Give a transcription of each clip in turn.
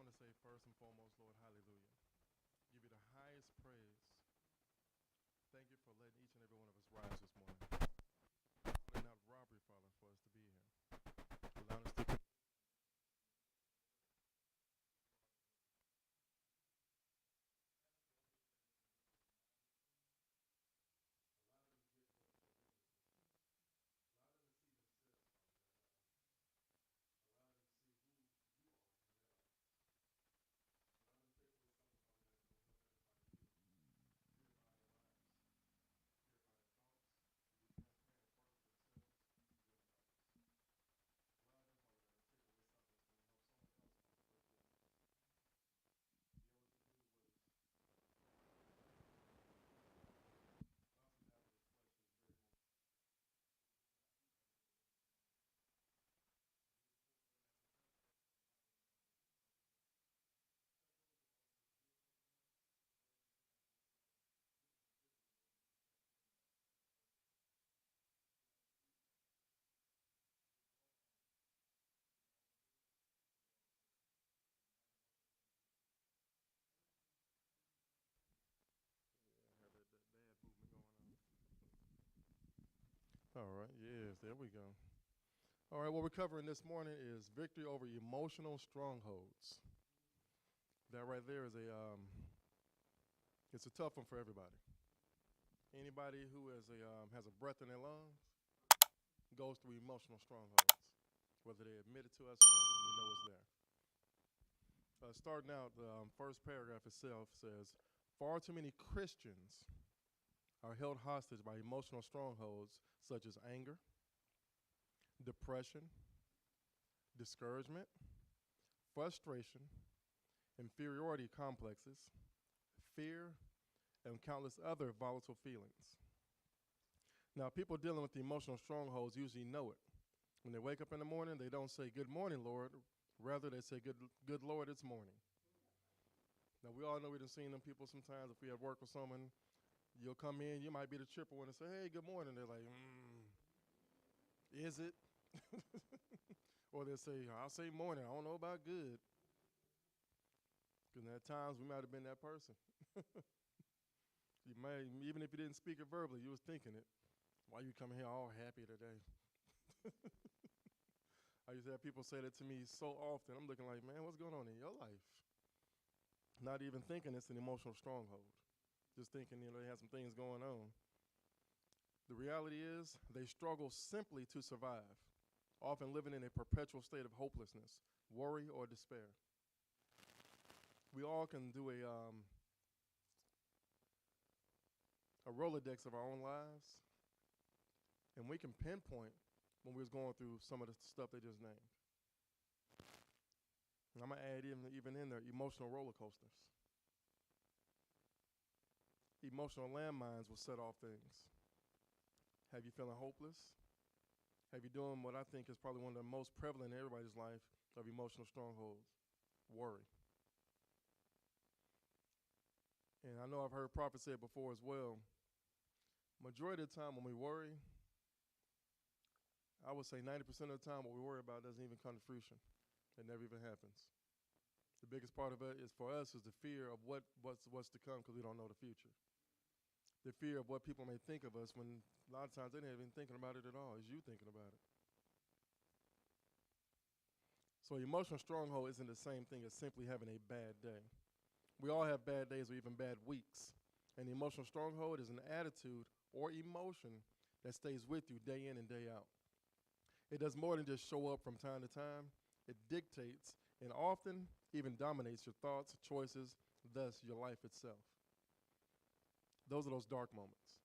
want to say first and foremost, Lord, hallelujah. Give you the highest praise. Thank you for letting each and every one of us rise this morning. And not robbery, Father, for us to be here. Allowing us to allow them to get what you're giving us this morning. Allow them to see themselves, Father God. Allow them to see who you are in their lives. Allow them to take away something, Father God, that will help edify you, purify their lives, purify their thoughts, and be transparent first with themselves, then with others. Allow them, Father God, to take away something that's going to help someone else, Father, go forward. Be able to do what is bounces after their flesh and their very emotions. Yeah, I had that dad movement going on. All right, yes, there we go. All right, what we're covering this morning is victory over emotional strongholds. That right there is it's a tough one for everybody. Anybody who has a breath in their lungs goes through emotional strongholds, whether they admit it to us or not. We know it's there. Starting out, the first paragraph itself says, far too many Christians are held hostage by emotional strongholds such as anger, depression, discouragement, frustration, inferiority complexes, fear, and countless other volatile feelings. Now, people dealing with the emotional strongholds usually know it. When they wake up in the morning, they don't say, good morning, Lord. Rather, they say, good Lord, it's morning. Now, we all know we've seen them people sometimes. If we have work with someone, you'll come in, you might be the triple one and say, hey, good morning. They're like, is it? Or they'll say, I'll say morning. I don't know about good. Because at times we might have been that person. You might, even if you didn't speak it verbally, you was thinking it. Why you coming here all happy today? I used to have people say that to me so often. I'm looking like, man, what's going on in your life? Not even thinking it's an emotional stronghold. Just thinking, they have some things going on. The reality is they struggle simply to survive, often living in a perpetual state of hopelessness, worry, or despair. We all can do a Rolodex of our own lives, and we can pinpoint when we was going through some of the stuff they just named. And I'm going to add even in there emotional roller coasters. Emotional landmines will set off things. Have you feeling hopeless? Have you doing what I think is probably one of the most prevalent in everybody's life of emotional strongholds? Worry. And I know I've heard prophets say it before as well. Majority of the time when we worry, I would say 90% of the time what we worry about doesn't even come to fruition. It never even happens. The biggest part of it is for us is the fear of what's to come because we don't know the future. The fear of what people may think of us when a lot of times they're not even thinking about it at all. It's you thinking about it. So emotional stronghold isn't the same thing as simply having a bad day. We all have bad days or even bad weeks. And the emotional stronghold is an attitude or emotion that stays with you day in and day out. It does more than just show up from time to time. It dictates and often even dominates your thoughts, choices, thus your life itself. Those are those dark moments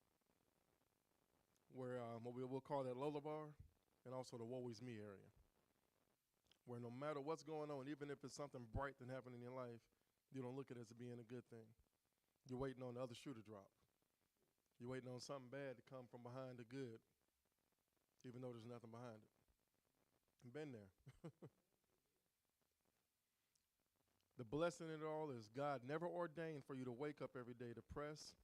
where what we'll call that Lola bar and also the woe is me area, where no matter what's going on, even if it's something bright that happened in your life, you don't look at it as being a good thing. You're waiting on the other shoe to drop. You're waiting on something bad to come from behind the good, even though there's nothing behind it. I've been there. The blessing in it all is God never ordained for you to wake up every day depressed,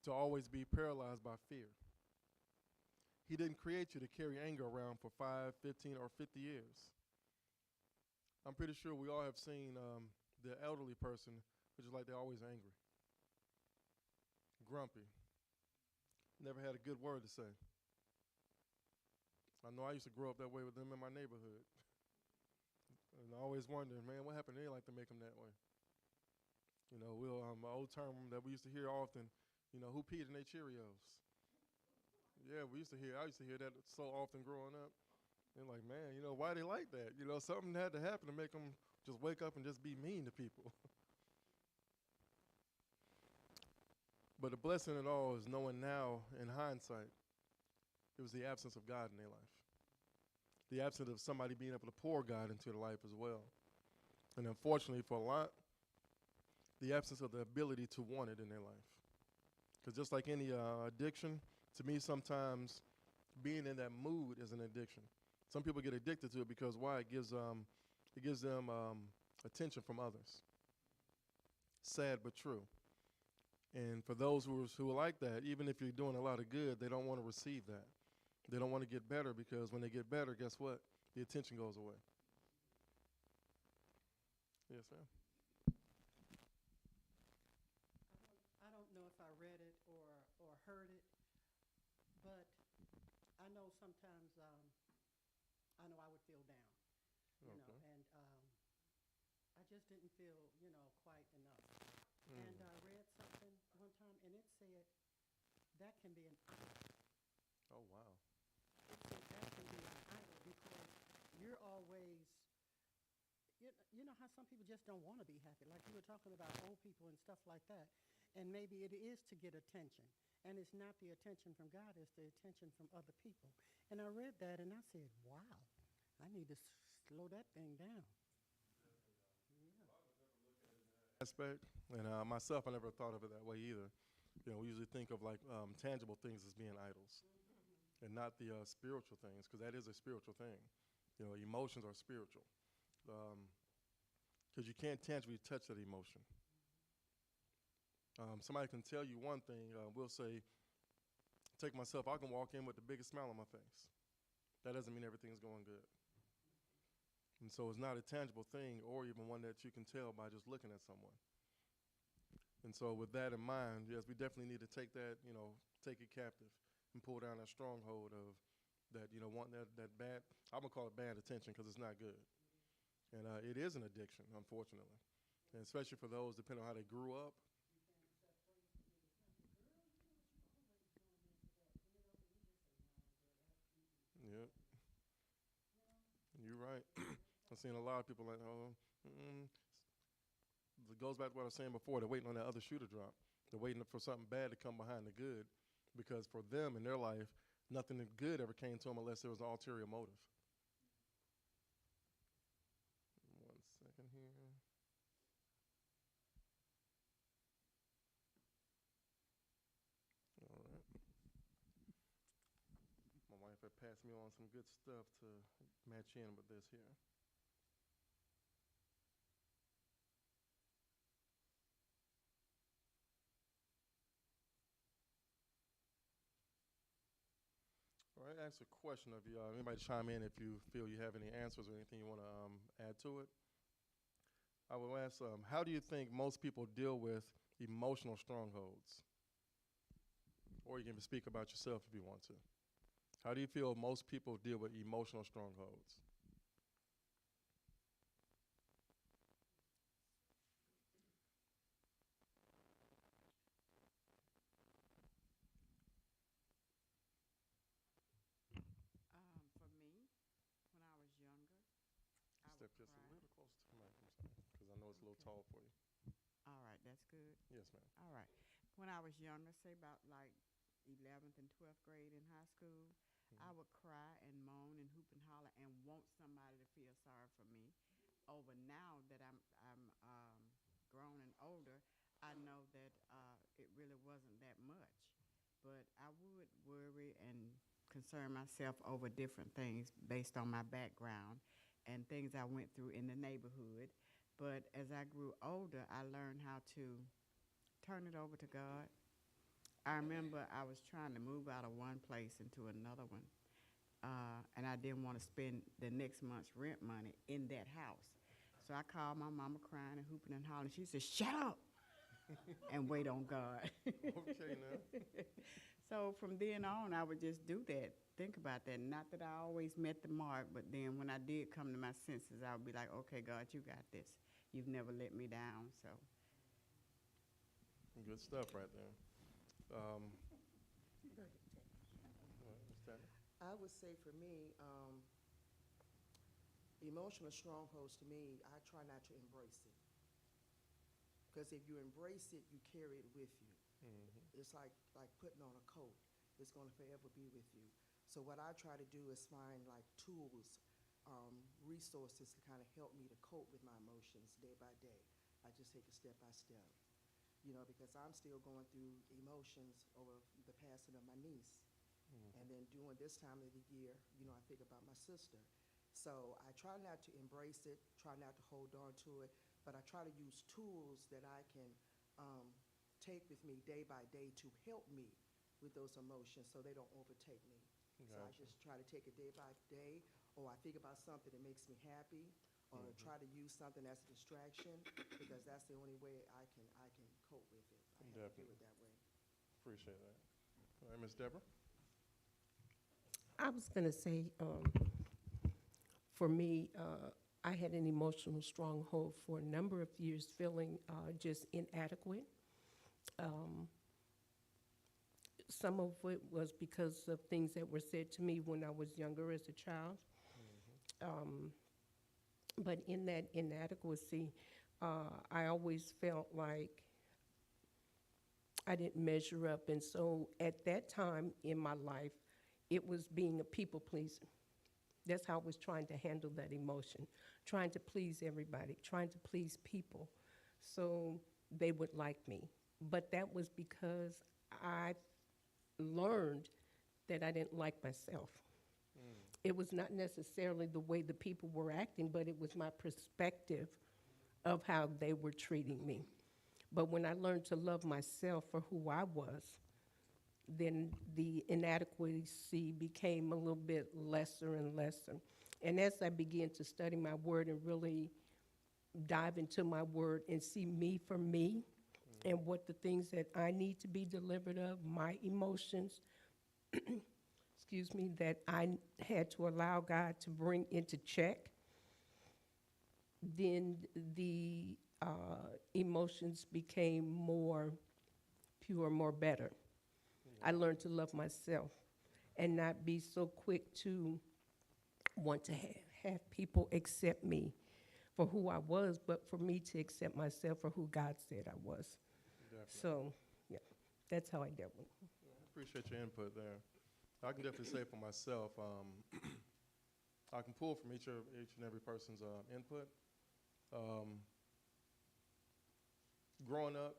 to always be paralyzed by fear. He didn't create you to carry anger around for 5, 15, or 50 years. I'm pretty sure we all have seen the elderly person, which is like they're always angry, grumpy, never had a good word to say. I know I used to grow up that way with them in my neighborhood. And I always wondering, man, what happened to they like to make them that way? You know, we'll an old term that we used to hear often, you know, who peed in their Cheerios? Yeah, I used to hear that so often growing up. And like, man, you know, why they like that? You know, something had to happen to make them just wake up and just be mean to people. But the blessing in it all is knowing now, in hindsight, it was the absence of God in their life. The absence of somebody being able to pour God into their life as well. And unfortunately for a lot, the absence of the ability to want it in their life. Because just like any addiction, to me sometimes being in that mood is an addiction. Some people get addicted to it because why? It gives them attention from others. Sad but true. And for those who are like that, even if you're doing a lot of good, they don't want to receive that. They don't want to get better because when they get better, guess what? The attention goes away. Yes, ma'am. I don't know if I read it or heard it, but I know sometimes I know I would feel down, Okay. and I just didn't feel, quite enough. And Mm. I read something one time, and it said that can be an idol. Oh, wow. It said that can be an idol because you're always, you know how some people just don't want to be happy. Like you were talking about old people and stuff like that. And maybe it is to get attention. And it's not the attention from God, it's the attention from other people. And I read that and I said, wow, I need to slow that thing down. Aspect, and myself, I never thought of it that way either. You know, we usually think of like tangible things as being idols, and not the spiritual things, because that is a spiritual thing. You know, emotions are spiritual, because you can't tangibly touch that emotion. Somebody can tell you one thing. We'll say, take myself. I can walk in with the biggest smile on my face. That doesn't mean everything's going good. And so it's not a tangible thing, or even one that you can tell by just looking at someone. And so with that in mind, yes, we definitely need to take that, take it captive and pull down that stronghold of that, wanting that bad, I'm going to call it bad attention because it's not good. And it is an addiction, unfortunately. And especially for those, depending on how they grew up. Yep, you're right. I've seen a lot of people like, oh, it goes back to what I was saying before. They're waiting on that other shoe to drop. They're waiting for something bad to come behind the good, because for them in their life, nothing good ever came to them unless there was an ulterior motive. 1 second here. All right. My wife had passed me on some good stuff to match in with this here. All right, ask a question of you. Anybody chime in if you feel you have any answers or anything you want to add to it. I will ask, how do you think most people deal with emotional strongholds? Or you can speak about yourself if you want to. How do you feel most people deal with emotional strongholds? For me, when I was younger, I Step would just a cry. little closer to the mic, I'm sorry, because I know it's a little Okay. tall for you. All right, that's good. Yes, ma'am. All right. When I was younger, say about like 11th and 12th grade in high school, I would cry and moan and hoop and holler and want somebody to feel sorry for me. Over now that I'm grown and older, I know that it really wasn't that much. But I would worry and concern myself over different things based on my background and things I went through in the neighborhood. But as I grew older, I learned how to turn it over to God. I remember I was trying to move out of one place into another one, and I didn't want to spend the next month's rent money in that house. So I called my mama crying and hooping and hollering. She said, "Shut up and wait on God." Okay, now. So from then on, I would just do that. Think about that. Not that I always met the mark, but then when I did come to my senses, I would be like, "Okay, God, you got this. You've never let me down." So Good stuff right there. Um, Go ahead, Jay. Ms. Tanner? I would say for me, emotional strongholds to me, I try not to embrace it. Because if you embrace it, you carry it with you. It's like putting on a coat. It's going to forever be with you. So what I try to do is find like tools, resources to kind of help me to cope with my emotions day by day. I just take it step by step. You know, because I'm still going through emotions over the passing of my niece. And then during this time of the year, you know, I think about my sister. So I try not to embrace it, try not to hold on to it, but I try to use tools that I can take with me day by day to help me with those emotions so they don't overtake me. So I Gotcha. just try to take it day by day, or I think about something that makes me happy, or try to use something as a distraction, because that's the only way I can cope with it. I have to do Definitely. it that way. Appreciate that. All right, Ms. Deborah? I was going to say, for me, I had an emotional stronghold for a number of years, feeling just inadequate. Some of it was because of things that were said to me when I was younger as a child. But in that inadequacy, I always felt like I didn't measure up. And so at that time in my life, it was being a people pleaser. That's how I was trying to handle that emotion, trying to please everybody, trying to please people so they would like me. But that was because I learned that I didn't like myself. It was not necessarily the way the people were acting, but it was my perspective of how they were treating me. But when I learned to love myself for who I was, then the inadequacy became a little bit lesser and lesser. And as I began to study my word and really dive into my word and see me for me and what the things that I need to be delivered of, my emotions, excuse me, that I had to allow God to bring into check, then the emotions became more pure, more better. I learned to love myself and not be so quick to want to have people accept me for who I was, but for me to accept myself for who God said I was. Definitely. So, yeah, that's how I dealt with it. I appreciate your input there. I can definitely say for myself, I can pull from each and every person's input. Growing up,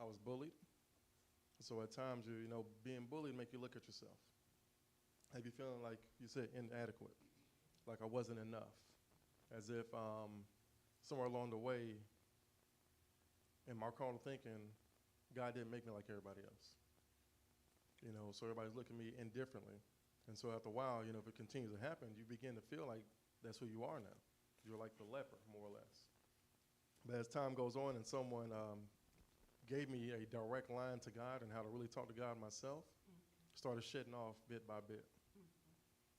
I was bullied. So at times, you know, being bullied make you look at yourself. Have you feeling like, you said, inadequate, like I wasn't enough, as if somewhere along the way, in my carnal thinking, God didn't make me like everybody else. You know, so everybody's looking at me indifferently. And so after a while, you know, if it continues to happen, you begin to feel like that's who you are now. You're like the leper, more or less. But as time goes on and someone gave me a direct line to God and how to really talk to God myself, started shedding off bit by bit.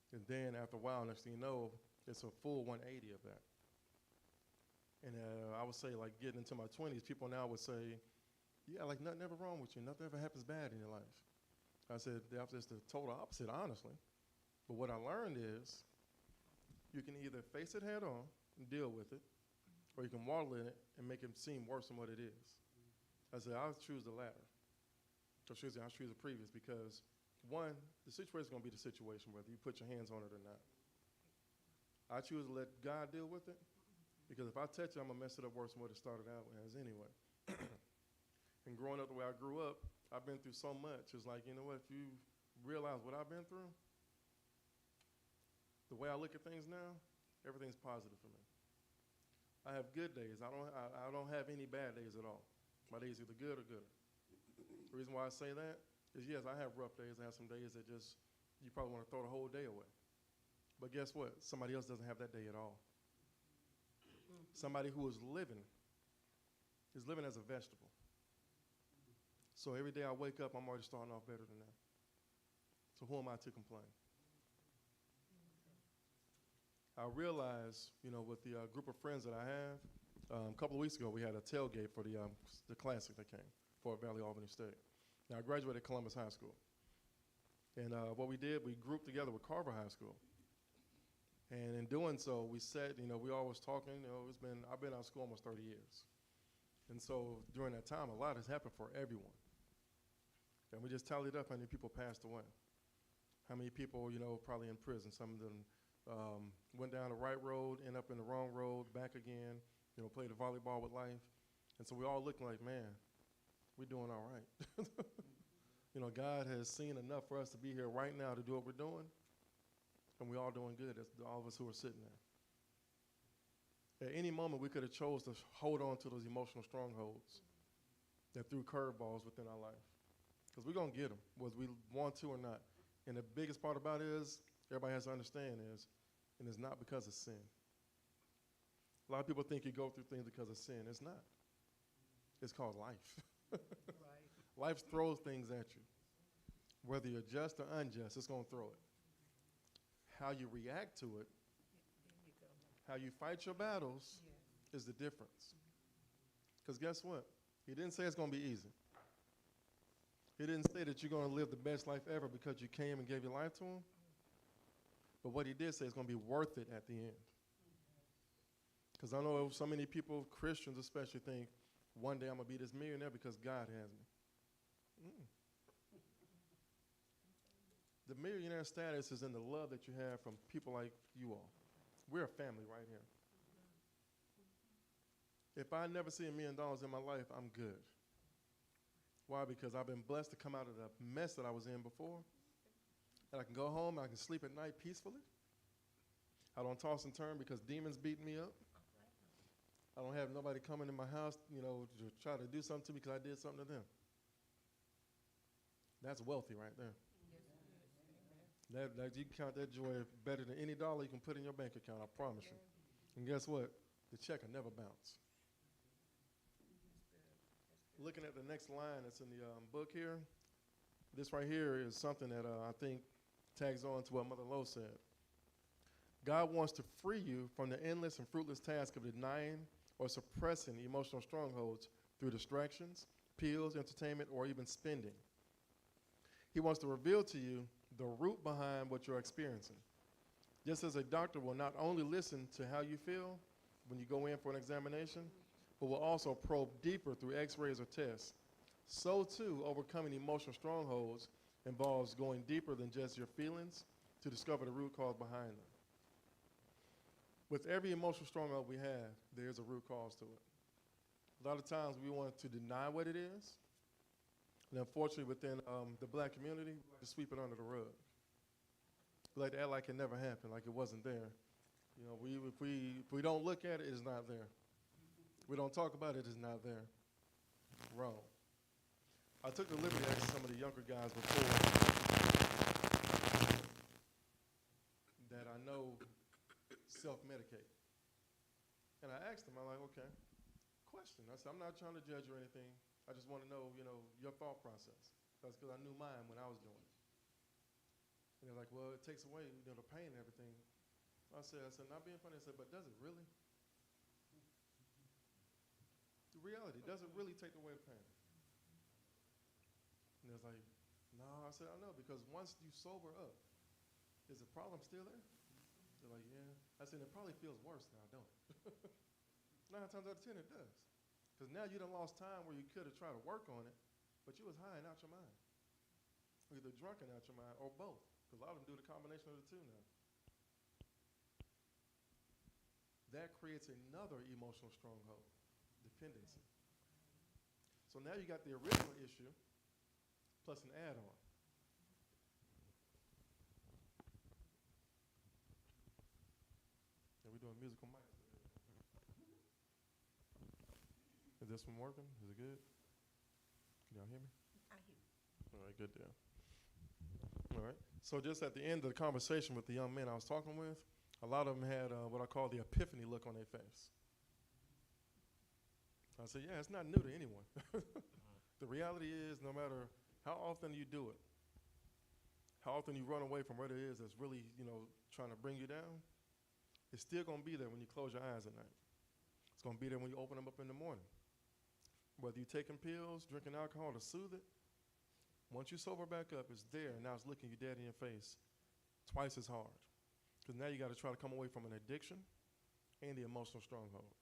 And then after a while, next thing you know, it's a full 180 of that. And I would say, like, getting into my 20s, people now would say, yeah, like, nothing ever wrong with you. Nothing ever happens bad in your life. I said, it's the total opposite, honestly. But what I learned is you can either face it head on and deal with it, or you can waddle in it and make it seem worse than what it is. I said, I'll choose the latter. I'll choose the previous because, one, the situation is going to be the situation, whether you put your hands on it or not. I choose to let God deal with it because if I touch it, I'm going to mess it up worse than what it started out as anyway. And growing up the way I grew up, I've been through so much. It's like, you know what, if you realize what I've been through, the way I look at things now, everything's positive for me. I have good days. I don't have any bad days at all. My days are either good or good. The reason why I say that is, yes, I have rough days. I have some days that just, you probably want to throw the whole day away. But guess what? Somebody else doesn't have that day at all. Somebody who is living as a vegetable. So every day I wake up, I'm already starting off better than that. So who am I to complain? I realized, with the group of friends that I have, a couple of weeks ago we had a tailgate for the Classic that came, Fort Valley, Albany State. Now I graduated Columbus High School. And what we did, we grouped together with Carver High School. And in doing so, we said, we always talking, I've been out of school almost 30 years. And so during that time, a lot has happened for everyone. And we just tallied up how many people passed away. How many people, probably in prison. Some of them went down the right road, ended up in the wrong road, back again, played the volleyball with life. And so we all looked like, man, we're doing all right. God has seen enough for us to be here right now to do what we're doing. And we're all doing good, that's all of us who are sitting there. At any moment, we could have chose to hold on to those emotional strongholds that threw curveballs within our life. Because we're going to get them, whether we want to or not. And the biggest part about it is, everybody has to understand is, and it's not because of sin. A lot of people think you go through things because of sin. It's not. It's called life. Right. Life throws things at you. Whether you're just or unjust, it's going to throw it. How you react to it, how you fight your battles, is the difference. Because guess what? He didn't say it's going to be easy. He didn't say that you're going to live the best life ever because you came and gave your life to him. But what he did say is going to be worth it at the end. Because I know so many people, Christians especially, think one day I'm going to be this millionaire because God has me. The millionaire status is in the love that you have from people like you all. We're a family right here. If I never see $1 million in my life, I'm good. Why? Because I've been blessed to come out of the mess that I was in before. And I can go home, I can sleep at night peacefully. I don't toss and turn because demons beat me up. I don't have nobody coming in my house, to try to do something to me because I did something to them. That's wealthy right there. That you can count that joy better than any dollar you can put in your bank account, I promise you. And guess what? The check will never bounce. Looking at the next line that's in the book here, this right here is something that I think tags on to what Mother Lowe said. God wants to free you from the endless and fruitless task of denying or suppressing emotional strongholds through distractions, pills, entertainment, or even spending. He wants to reveal to you the root behind what you're experiencing. Just as a doctor will not only listen to how you feel when you go in for an examination, but will also probe deeper through x-rays or tests, so too overcoming emotional strongholds involves going deeper than just your feelings to discover the root cause behind them. With every emotional stronghold we have, there's a root cause to it. A lot of times we want to deny what it is. And unfortunately, within the black community, we like to sweep it under the rug. We like to act like it never happened, like it wasn't there. If we don't look at it, it's not there. We don't talk about it, it's not there. Wrong. I took the liberty to ask some of the younger guys before that I know self-medicate. And I asked them, I'm like, okay, question. I said, I'm not trying to judge or anything. I just want to know, your thought process. That's because I knew mine when I was doing it. And they're like, well, it takes away, the pain and everything. I said, not being funny, I said, but does it really? The reality, does it really take away the pain? And they was like, no. I said, I know, because once you sober up, is the problem still there? They're like, yeah. I said, it probably feels worse now, don't it? 9 times out of 10, it does. Because now you done lost time where you could have tried to work on it, but you was high and out your mind. Or either drunk and out your mind, or both. Because a lot of them do the combination of the two now. That creates another emotional stronghold, dependency. So now you got the original issue, plus an add-on. And we're doing musical mics. Is this one working? Is it good? Can y'all hear me? I hear you. All right, good deal. All right. So just at the end of the conversation with the young men I was talking with, a lot of them had what I call the epiphany look on their face. I said, yeah, it's not new to anyone. The reality is, no matter how often you do it, how often you run away from what it is that's really, trying to bring you down, it's still going to be there when you close your eyes at night. It's going to be there when you open them up in the morning. Whether you're taking pills, drinking alcohol to soothe it, once you sober back up, it's there, and now it's looking you dead in your face twice as hard. Because now you got to try to come away from an addiction and the emotional stronghold.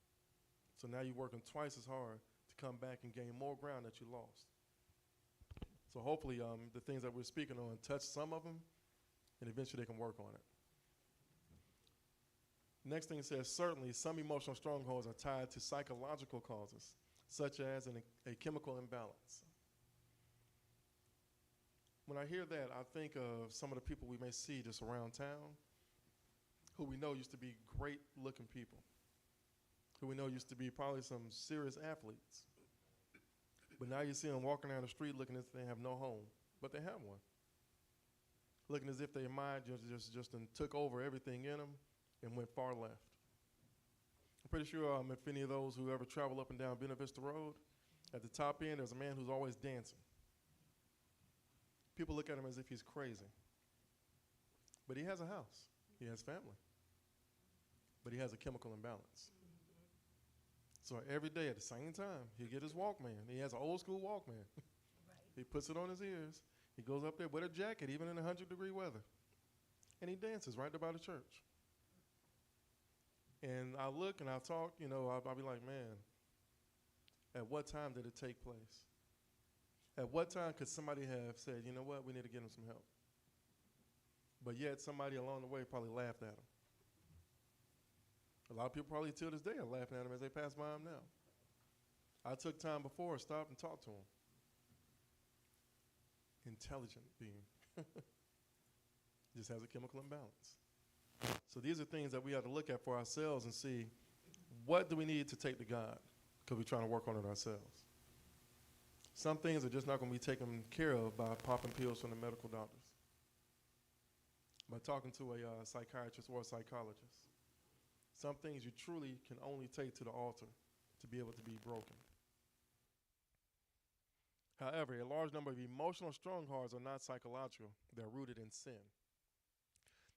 So now you're working twice as hard to come back and gain more ground that you lost. So hopefully the things that we're speaking on touch some of them, and eventually they can work on it. Next thing it says, certainly some emotional strongholds are tied to psychological causes, such as a chemical imbalance. When I hear that, I think of some of the people we may see just around town who we know used to be great looking people, who we know used to be probably some serious athletes. But now you see them walking down the street looking as if they have no home, but they have one. Looking as if their mind just took over everything in them and went far left. I'm pretty sure if any of those who ever travel up and down Buena Vista Road, at the top end there's a man who's always dancing. People look at him as if he's crazy. But he has a house. He has family. But he has a chemical imbalance. So every day at the same time, he'll get his Walkman. He has an old school Walkman. He puts it on his ears. He goes up there with a jacket, even in 100-degree weather. And he dances right there by the church. And I look and I talk, I'll be like, man, at what time did it take place? At what time could somebody have said, you know what, we need to get him some help? But yet somebody along the way probably laughed at him. A lot of people probably till this day are laughing at him as they pass by him now. I took time before, stopped and talked to him. Intelligent being. Just has a chemical imbalance. So these are things that we have to look at for ourselves and see, what do we need to take to God? Because we're trying to work on it ourselves. Some things are just not going to be taken care of by popping pills from the medical doctors, by talking to a psychiatrist or a psychologist. Some things you truly can only take to the altar to be able to be broken. However, a large number of emotional strongholds are not psychological. They're rooted in sin.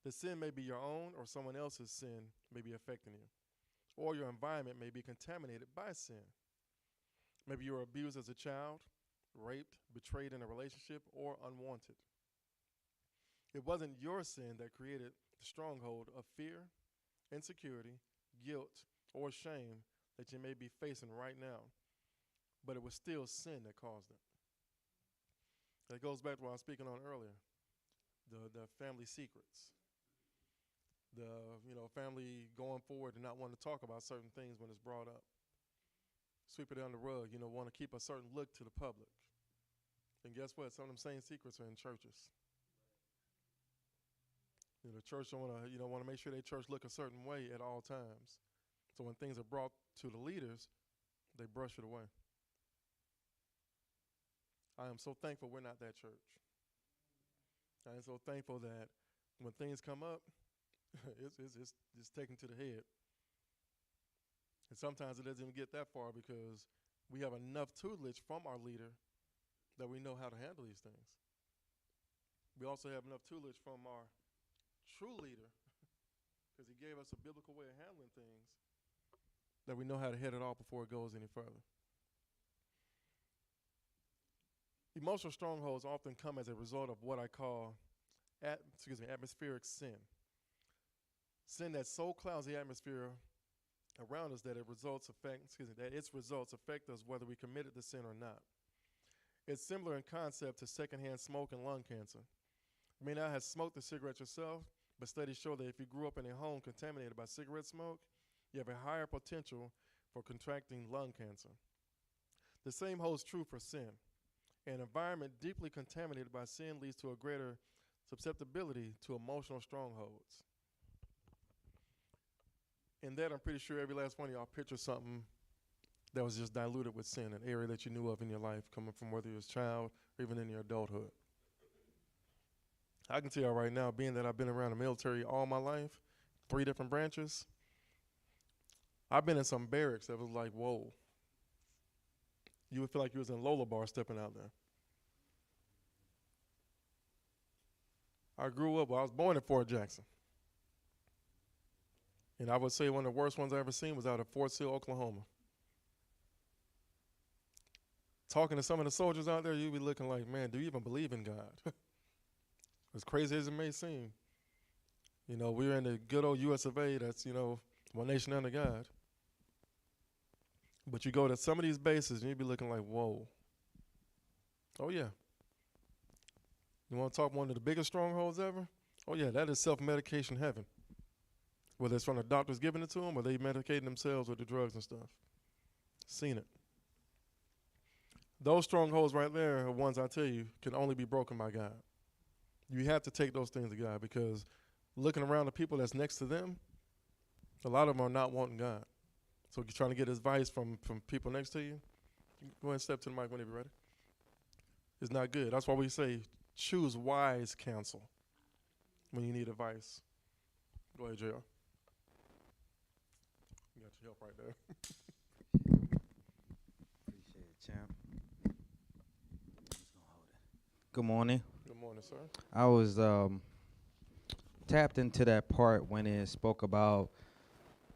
The sin may be your own, or someone else's sin may be affecting you. Or your environment may be contaminated by sin. Maybe you were abused as a child, raped, betrayed in a relationship, or unwanted. It wasn't your sin that created the stronghold of fear, insecurity, guilt, or shame that you may be facing right now, but it was still sin that caused it. That goes back to what I was speaking on earlier, the family secrets, the family going forward and not wanting to talk about certain things when it's brought up. Sweep it under the rug, want to keep a certain look to the public. And guess what? Some of them same secrets are in churches. The church want to make sure their church look a certain way at all times. So when things are brought to the leaders, they brush it away. I am so thankful we're not that church. I am so thankful that when things come up, it's taken to the head. And sometimes it doesn't even get that far because we have enough tutelage from our leader that we know how to handle these things. We also have enough tutelage from our true leader because he gave us a biblical way of handling things that we know how to head it off before it goes any further. Emotional strongholds often come as a result of what I call atmospheric sin. Sin that so clouds the atmosphere around us that its results affect us whether we committed the sin or not. It's similar in concept to secondhand smoke and lung cancer. You may not have smoked a cigarette yourself, but studies show that if you grew up in a home contaminated by cigarette smoke, you have a higher potential for contracting lung cancer. The same holds true for sin. An environment deeply contaminated by sin leads to a greater susceptibility to emotional strongholds. In that, I'm pretty sure every last one of y'all picture something that was just diluted with sin, an area that you knew of in your life, coming from whether you was a child or even in your adulthood. I can tell y'all right now, being that I've been around the military all my life, 3 different branches, I've been in some barracks that was like, whoa. You would feel like you was in Lola Bar stepping out there. I was born in Fort Jackson. And I would say one of the worst ones I ever seen was out of Fort Sill, Oklahoma. Talking to some of the soldiers out there, you'd be looking like, man, do you even believe in God? As crazy as it may seem. You know, we're in the good old US of A, that's, one nation under God. But you go to some of these bases and you'd be looking like, whoa. Oh, yeah. You want to talk one of the biggest strongholds ever? Oh, yeah, that is self-medication heaven. Whether it's from the doctors giving it to them or they medicating themselves with the drugs and stuff. Seen it. Those strongholds right there are ones I tell you can only be broken by God. You have to take those things to God because looking around the people that's next to them, a lot of them are not wanting God. So if you're trying to get advice from people next to you, go ahead and step to the mic whenever you're ready. It's not good. That's why we say choose wise counsel when you need advice. Go ahead, JR. You got your help right there. Appreciate it, champ. Good morning. Good morning, sir. I was tapped into that part when it spoke about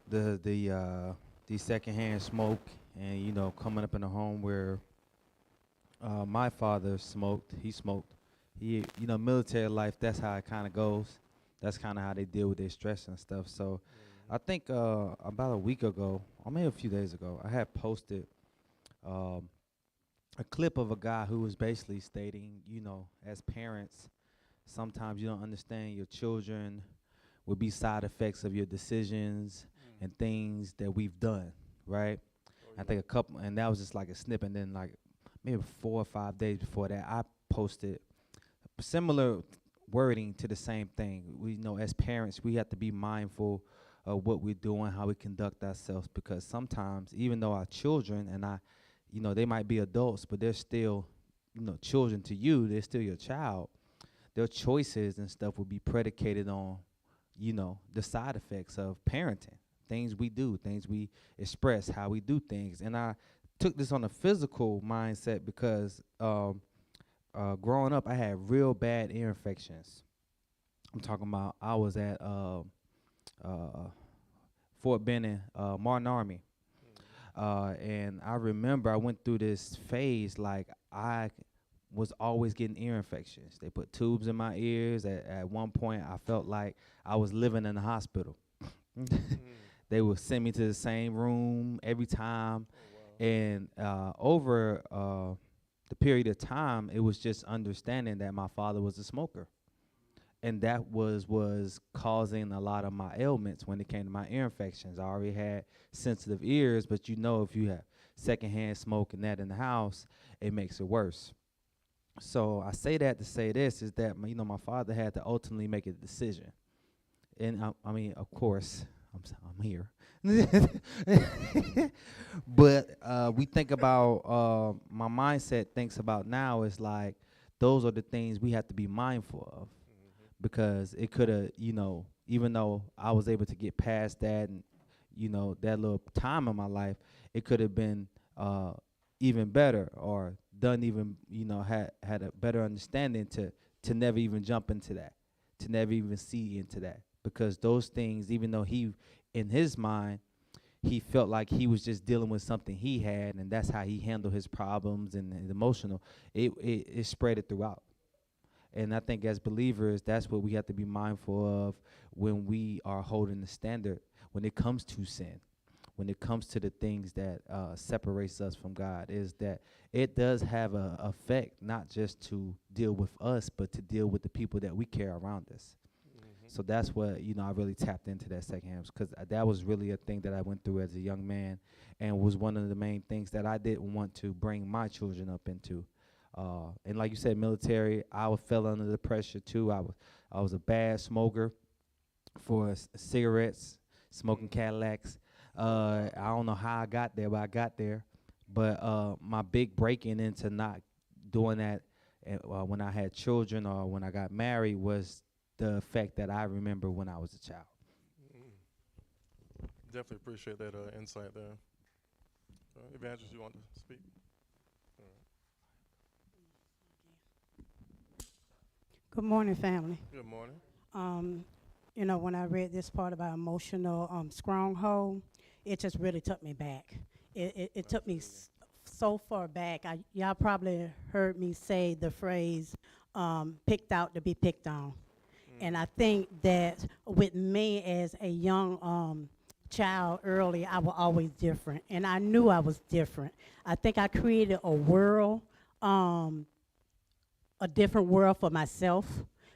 the secondhand smoke and coming up in a home where my father smoked. He smoked. Military life. That's how it kind of goes. That's kind of how they deal with their stress and stuff. So, I think about a week ago, or maybe a few days ago, I had posted a clip of a guy who was basically stating, as parents, sometimes you don't understand your children will be side effects of your decisions and things that we've done, right? I think and that was just like a snip, and then like maybe 4 or 5 days before that, I posted similar wording to the same thing. We know as parents, we have to be mindful of what we're doing, how we conduct ourselves, because sometimes, even though our children they might be adults, but they're still, children to you, they're still your child. Their choices and stuff will be predicated on, the side effects of parenting, things we do, things we express, how we do things. And I took this on a physical mindset because growing up, I had real bad ear infections. I'm talking about I was at Fort Benning, Martin Army. And I remember I went through this phase like I was always getting ear infections. They put tubes in my ears. At one point, I felt like I was living in the hospital. They would send me to the same room every time. Oh, wow. And over the period of time, it was just understanding that my father was a smoker. And that was causing a lot of my ailments when it came to my ear infections. I already had sensitive ears, but if you have secondhand smoke and that in the house, it makes it worse. So I say that to say this is that my father had to ultimately make a decision. And of course, I'm here. But we think about my mindset thinks about now is like those are the things we have to be mindful of. Because it could have, even though I was able to get past that and, that little time in my life, it could have been even better or done even, had a better understanding to never even jump into that, to never even see into that. Because those things, even though in his mind, he felt like he was just dealing with something he had, and that's how he handled his problems and his emotional, it spread it throughout. And I think as believers, that's what we have to be mindful of when we are holding the standard, when it comes to sin, when it comes to the things that separates us from God, is that it does have an effect, not just to deal with us, but to deal with the people that we care around us. So that's what, I really tapped into that secondhand, because that was really a thing that I went through as a young man and was one of the main things that I didn't want to bring my children up into. And like you said, military, I fell under the pressure too. I was a bad smoker for cigarettes, smoking Cadillacs. I don't know how I got there, but I got there. But my big breaking into not doing that when I had children or when I got married was the effect that I remember when I was a child. Definitely appreciate that insight there. Evangelist, you want to speak? Good morning, family. Good morning. Um, you know, when I read this part about emotional stronghold, it just really took me back. It took me so far back. Y'all probably heard me say the phrase picked out to be picked on. And I think that with me as a young child early, I was always different. And I knew I was different. I think I created um, a different world for myself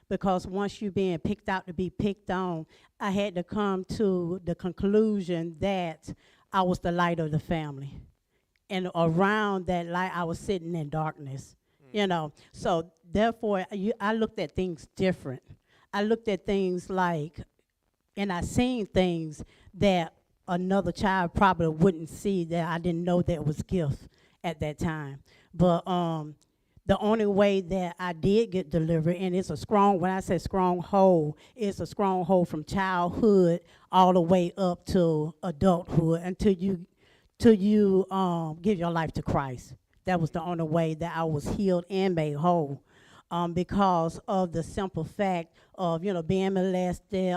because once you being picked out to be picked on, I had to come to the conclusion that I was the light of the family. And around that light, I was sitting in darkness, you know. So therefore, I looked at things different. I looked at things like, and I seen things that another child probably wouldn't see that I didn't know that was gift at that time. But the only way that I did get delivered, and it's a strong, when I say stronghold, it's a stronghold from childhood all the way up to adulthood until you give your life to Christ. That was the only way that I was healed and made whole. Because of the simple fact of, you know, being molested,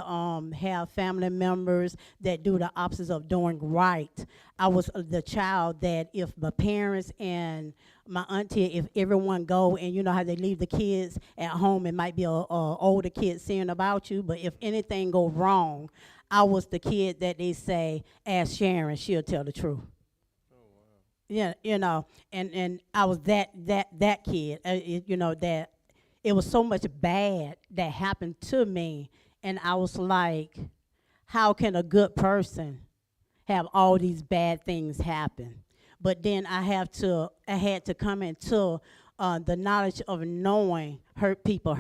have family members that do the opposite of doing right. I was the child that if my parents and my auntie, if everyone go and you know how they leave the kids at home, it might be a older kid seeing about you, but if anything go wrong, I was the kid that they say, ask Sharon, she'll tell the truth. Yeah, you know, and I was that kid, you know, that it was so much bad that happened to me, and I was like, how can a good person have all these bad things happen? But then I had to come into the knowledge of knowing hurt people,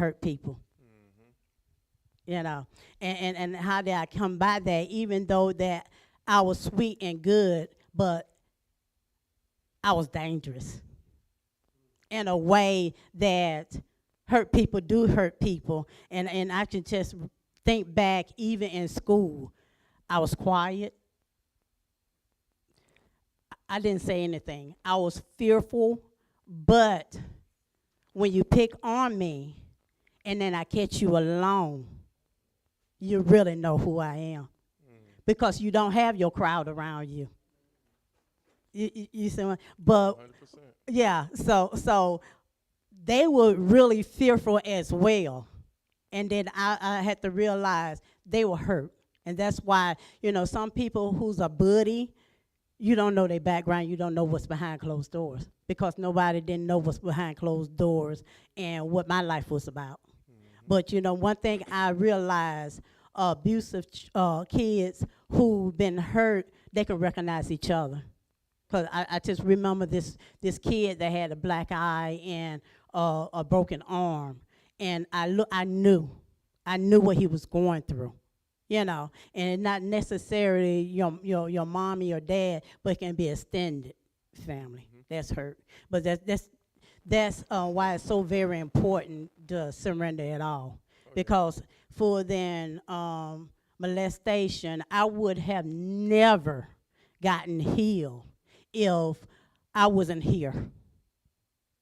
you know, and how did I come by that? Even though that I was sweet and good, but I was dangerous in a way that hurt people do hurt people. And I can just think back, even in school, I was quiet. I didn't say anything. I was fearful, but when you pick on me and then I catch you alone, you really know who I am because you don't have your crowd around you. You see what? But 100%. yeah, so they were really fearful as well. And then I had to realize they were hurt. And that's why, you know, some people who's a buddy, you don't know their background, you don't know what's behind closed doors. Because nobody didn't know what's behind closed doors and what my life was about. But you know, one thing I realized, abusive kids who've been hurt, they can recognize each other. Because I just remember this kid that had a black eye and a broken arm. And I knew what he was going through, you know. And not necessarily your mom or your dad, but it can be extended family that's hurt. But that's why it's so very important to surrender it all. Because for then molestation, I would have never gotten healed if I wasn't here.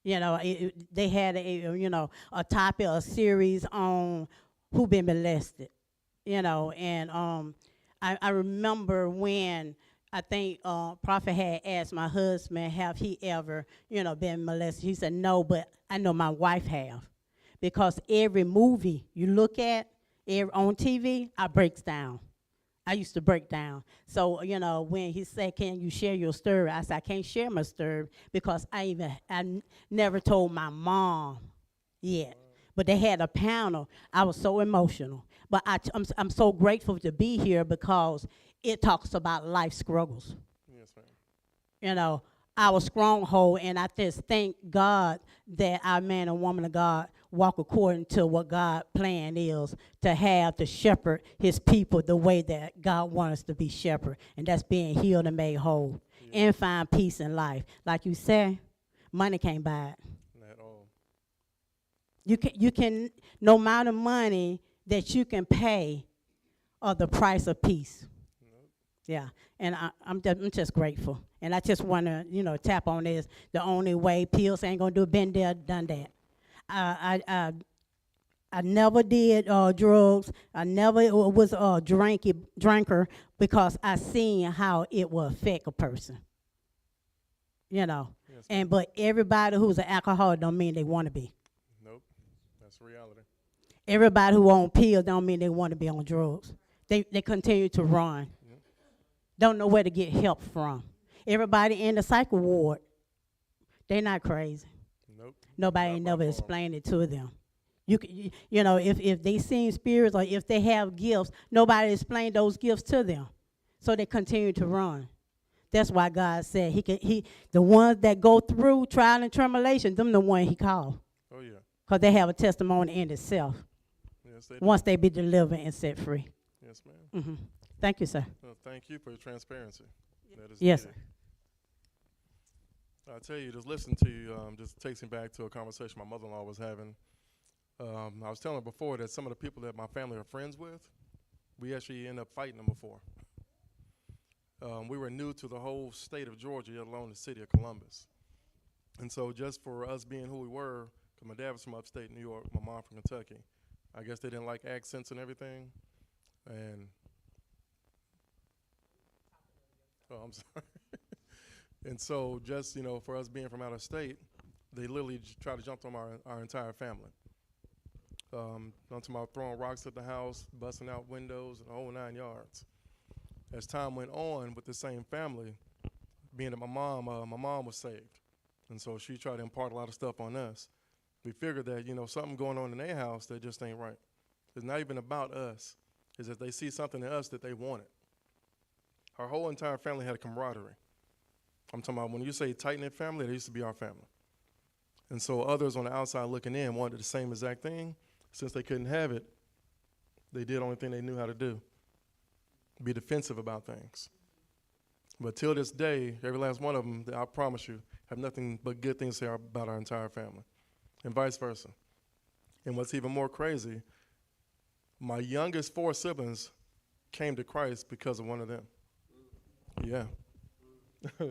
You know, they had a topic, a series on who been molested. You know, and I remember when I think Prophet had asked my husband, have he ever, been molested? He said no, but I know my wife have, because every movie you look at on TV, I breaks down. I used to break down. So, when he said, can you share your story? I said, I can't share my story because I never told my mom yet. But they had a panel. I was so emotional. But I'm so grateful to be here because it talks about life struggles. Yes, ma'am. Our stronghold, and I just thank God that our man and woman of God walk according to what God's plan is, to shepherd his people the way that God wants us to be shepherd, and that's being healed and made whole, and find peace in life. Like you said, money can't buy it. Not at all. You can no amount of money that you can pay or the price of peace. Yeah, and I'm just grateful, and I just want to tap on this. The only way pills ain't gonna do, been there, done that. I I never did drugs. I never was a drinker because I seen how it will affect a person. You know. Yes, And but everybody who's an alcoholic don't mean they want to be. nope. That's reality. Everybody who on pills don't mean they want to be on drugs. They continue to run. Yep. Don't know where to get help from. Everybody in the psych ward, they not crazy. Nope. Nobody Not ain't by never far. explained it to them. You know, if they seen spirits or if they have gifts, nobody explained those gifts to them. So they continue to run. That's why God said the ones that go through trial and tribulation, them the one he called. Oh, yeah. Because they have a testimony in itself Yes, they do. once they be delivered and set free. Yes, ma'am. Thank you, sir. Well, thank you for your transparency. That is Yes, needed. I tell you, just listening to you just takes me back to a conversation my mother-in-law was having. I was telling her before that some of the people that my family are friends with, we actually end up fighting them before. We were new to the whole state of Georgia, let alone the city of Columbus. And so just for us being who we were, because my dad was from upstate New York, my mom from Kentucky, I guess they didn't like accents and everything. And, oh, I'm sorry. And so just, you know, for us being from out of state, they literally tried to jump on our entire family. I'm talking about throwing rocks at the house, busting out windows, and the whole 9 yards. As time went on with the same family, being that my mom was saved. And so she tried to impart a lot of stuff on us. We figured that, you know, something going on in their house that just ain't right. It's not even about us. It's that they see something in us that they wanted. Our whole entire family had a camaraderie. I'm talking about when you say tight-knit family, they used to be our family. And so others on the outside looking in wanted the same exact thing. Since they couldn't have it, they did the only thing they knew how to do, be defensive about things. But till this day, every last one of them, I promise you, have nothing but good things to say about our entire family, and vice versa. And what's even more crazy, my youngest 4 siblings came to Christ because of one of them. Yeah.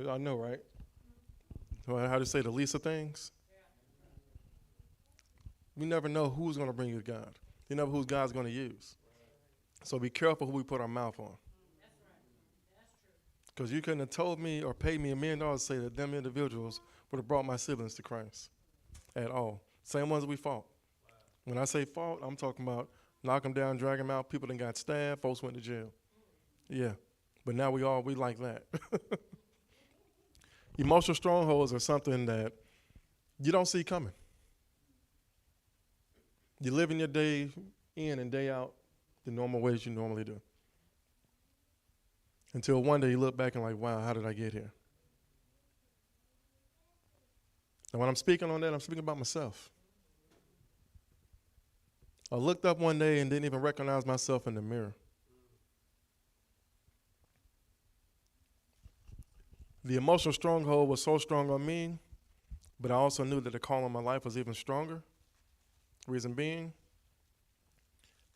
I know, right? Well, how to say the least of things? We never know who's going to bring you to God. You never know who God's going to use. So be careful who we put our mouth on. Because you couldn't have told me or paid me $1 million to say that them individuals would have brought my siblings to Christ at all. Same ones we fought. When I say fought, I'm talking about knock them down, drag them out. People that got stabbed, folks went to jail. Yeah, but now we like that. Emotional strongholds are something that you don't see coming. You live in your day in and day out the normal ways you normally do. Until one day you look back and like, wow, how did I get here? And when I'm speaking on that, I'm speaking about myself. I looked up one day and didn't even recognize myself in the mirror. The emotional stronghold was so strong on me, but I also knew that the call on my life was even stronger. Reason being,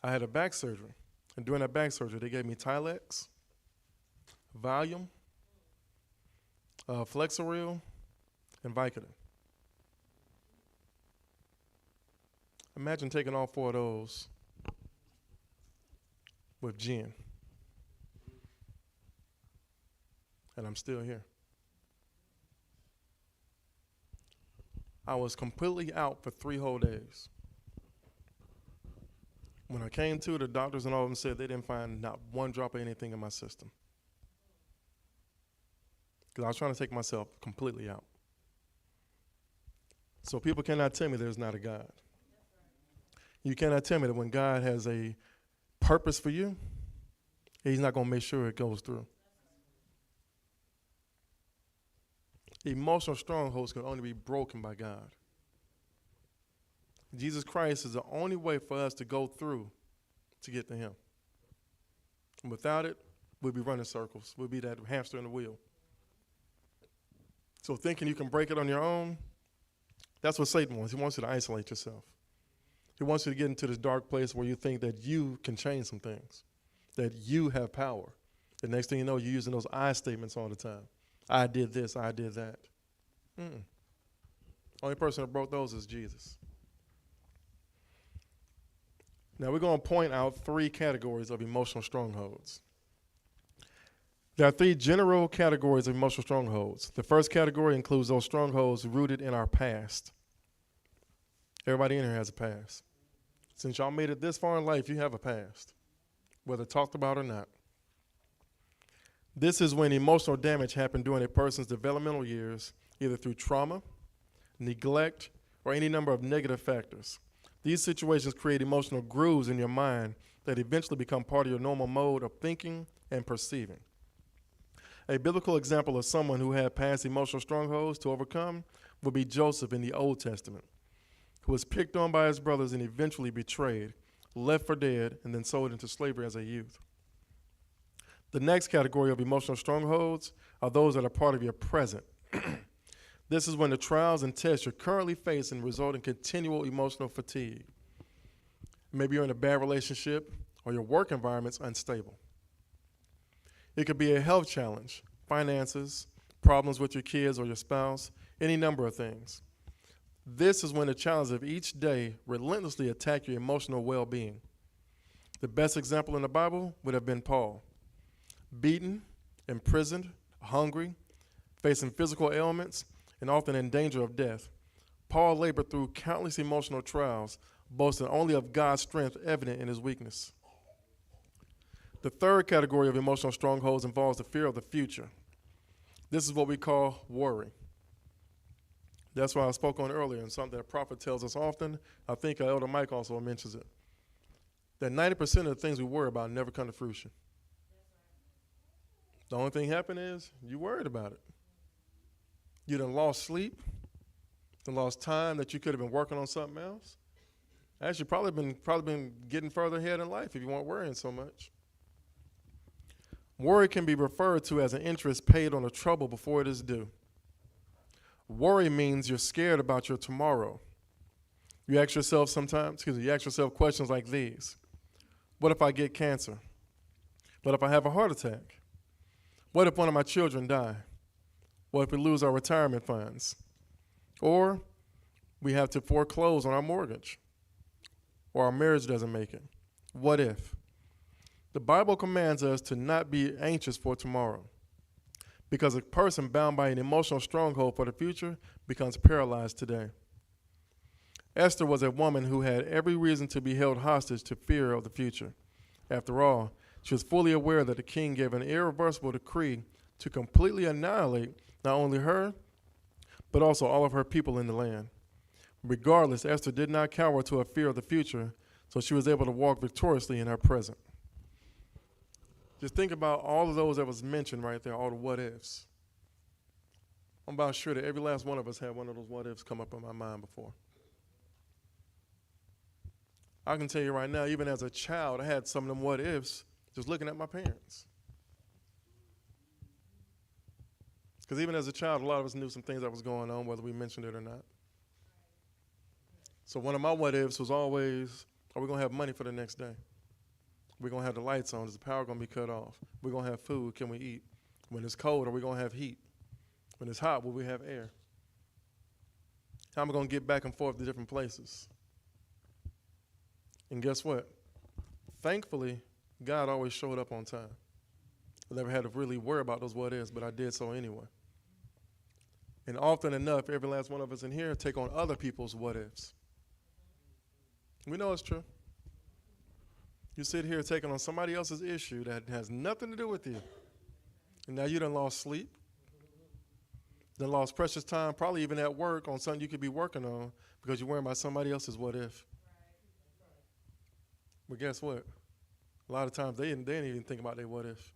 I had a back surgery. And during that back surgery, they gave me Tilex, Valium, Flexeril, and Vicodin. Imagine taking all 4 of those with gin. And I'm still here. I was completely out for 3 whole days. When I came to, the doctors and all of them said they didn't find not 1 drop of anything in my system. Because I was trying to take myself completely out. So people cannot tell me there's not a God. You cannot tell me that when God has a purpose for you, he's not going to make sure it goes through. Emotional strongholds can only be broken by God. Jesus Christ is the only way for us to go through to get to him. And without it, we'll be running circles. We'll be that hamster in the wheel. So thinking you can break it on your own, that's what Satan wants. He wants you to isolate yourself. He wants you to get into this dark place where you think that you can change some things, that you have power. The next thing you know, you're using those I statements all the time. I did this, I did that. Only person that broke those is Jesus. Now we're going to point out 3 categories of emotional strongholds. There are 3 general categories of emotional strongholds. The first category includes those strongholds rooted in our past. Everybody in here has a past. Since y'all made it this far in life, you have a past, whether talked about or not. This is when emotional damage happened during a person's developmental years, either through trauma, neglect, or any number of negative factors. These situations create emotional grooves in your mind that eventually become part of your normal mode of thinking and perceiving. A biblical example of someone who had past emotional strongholds to overcome would be Joseph in the Old Testament, who was picked on by his brothers and eventually betrayed, left for dead, and then sold into slavery as a youth. The next category of emotional strongholds are those that are part of your present. This is when the trials and tests you're currently facing result in continual emotional fatigue. Maybe you're in a bad relationship or your work environment's unstable. It could be a health challenge, finances, problems with your kids or your spouse, any number of things. This is when the challenges of each day relentlessly attack your emotional well-being. The best example in the Bible would have been Paul. Beaten, imprisoned, hungry, facing physical ailments, and often in danger of death, Paul labored through countless emotional trials, boasting only of God's strength evident in his weakness. The third category of emotional strongholds involves the fear of the future. This is what we call worry. That's why I spoke on earlier, and something that a prophet tells us often. I think Elder Mike also mentions it, that 90% of the things we worry about never come to fruition. The only thing happening is you worried about it. You done lost sleep, done lost time that you could have been working on something else. Actually, probably been getting further ahead in life if you weren't worrying so much. Worry can be referred to as an interest paid on a trouble before it is due. Worry means you're scared about your tomorrow. You ask yourself questions like these. What if I get cancer? What if I have a heart attack? What if one of my children die? What if we lose our retirement funds? Or we have to foreclose on our mortgage? Or our marriage doesn't make it? What if? The Bible commands us to not be anxious for tomorrow, because a person bound by an emotional stronghold for the future becomes paralyzed today. Esther was a woman who had every reason to be held hostage to fear of the future. After all, she was fully aware that the king gave an irreversible decree to completely annihilate not only her, but also all of her people in the land. Regardless, Esther did not cower to a fear of the future, so she was able to walk victoriously in her present. Just think about all of those that was mentioned right there, all the what ifs. I'm about sure that every last one of us had one of those what ifs come up in my mind before. I can tell you right now, even as a child, I had some of them what ifs just looking at my parents. Because even as a child, a lot of us knew some things that was going on, whether we mentioned it or not. So one of my what ifs was always, are we going to have money for the next day? We're going to have the lights on. Is the power going to be cut off? We're going to have food. Can we eat? When it's cold, are we going to have heat? When it's hot, will we have air? How am I going to get back and forth to different places? And guess what? Thankfully, God always showed up on time. I never had to really worry about those what ifs, but I did so anyway. And often enough, every last one of us in here take on other people's what ifs. We know it's true. You sit here taking on somebody else's issue that has nothing to do with you. And now you done lost sleep. Done lost precious time, probably even at work, on something you could be working on because you're worrying about somebody else's what if. But guess what? A lot of times they didn't even think about their what if.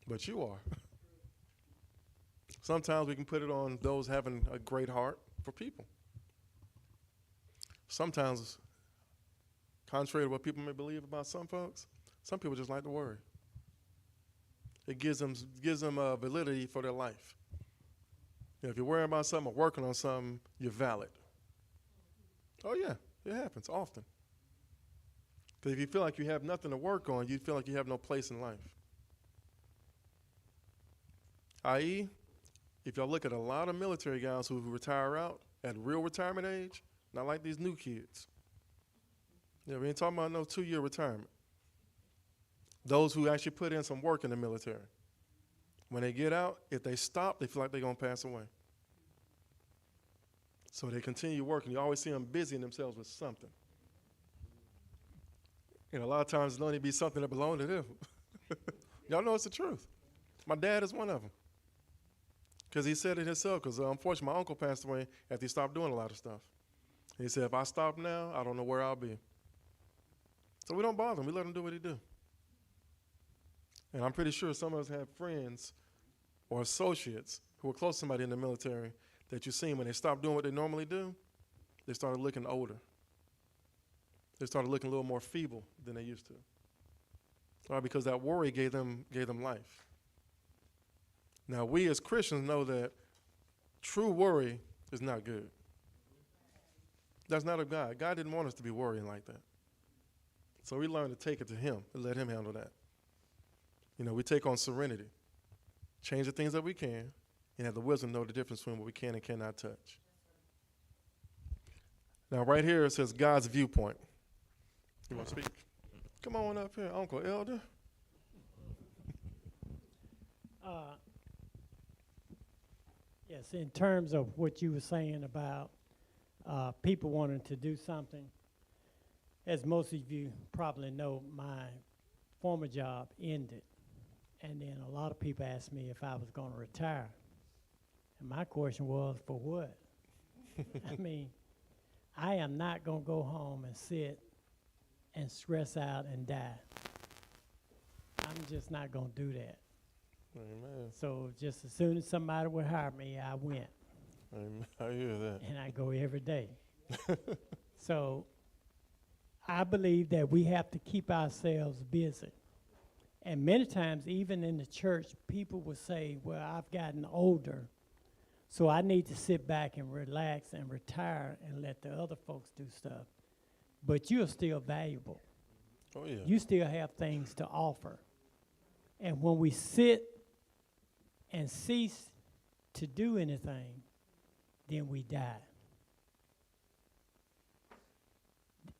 But you are. Sometimes we can put it on those having a great heart for people. Sometimes, contrary to what people may believe about some folks, some people just like to worry. It gives them validity for their life. You know, if you're worrying about something or working on something, you're valid. Oh yeah, it happens often. Because if you feel like you have nothing to work on, you feel like you have no place in life. I.e., if y'all look at a lot of military guys who retire out at real retirement age, not like these new kids. Yeah, we ain't talking about no 2-year retirement. Those who actually put in some work in the military. When they get out, if they stop, they feel like they're going to pass away. So they continue working. You always see them busying themselves with something. And a lot of times, it's only be something that belongs to them. Y'all know it's the truth. My dad is one of them. Because he said it himself, because unfortunately, my uncle passed away after he stopped doing a lot of stuff. He said, if I stop now, I don't know where I'll be. So we don't bother him. We let him do what he do. And I'm pretty sure some of us have friends or associates who are close to somebody in the military that you've seen when they stopped doing what they normally do, they started looking older. They started looking a little more feeble than they used to. All right, because that worry gave them life. Now, we as Christians know that true worry is not good. That's not of God. God didn't want us to be worrying like that. So we learn to take it to him and let him handle that. You know, we take on serenity, change the things that we can, and have the wisdom to know the difference between what we can and cannot touch. Now, right here it says God's viewpoint. You want to speak? Come on up here, Uncle Elder. Yes, in terms of what you were saying about people wanting to do something, as most of you probably know, my former job ended. And then a lot of people asked me if I was going to retire. And my question was, for what? I mean, I am not going to go home and sit and stress out and die. I'm just not going to do that. Amen. So just as soon as somebody would hire me, I went. Amen. I hear that. And I go every day. So I believe that we have to keep ourselves busy. And many times, even in the church, people will say, well, I've gotten older, so I need to sit back and relax and retire and let the other folks do stuff. But you're still valuable. Oh, yeah. You still have things to offer. And when we sit and cease to do anything, then we die.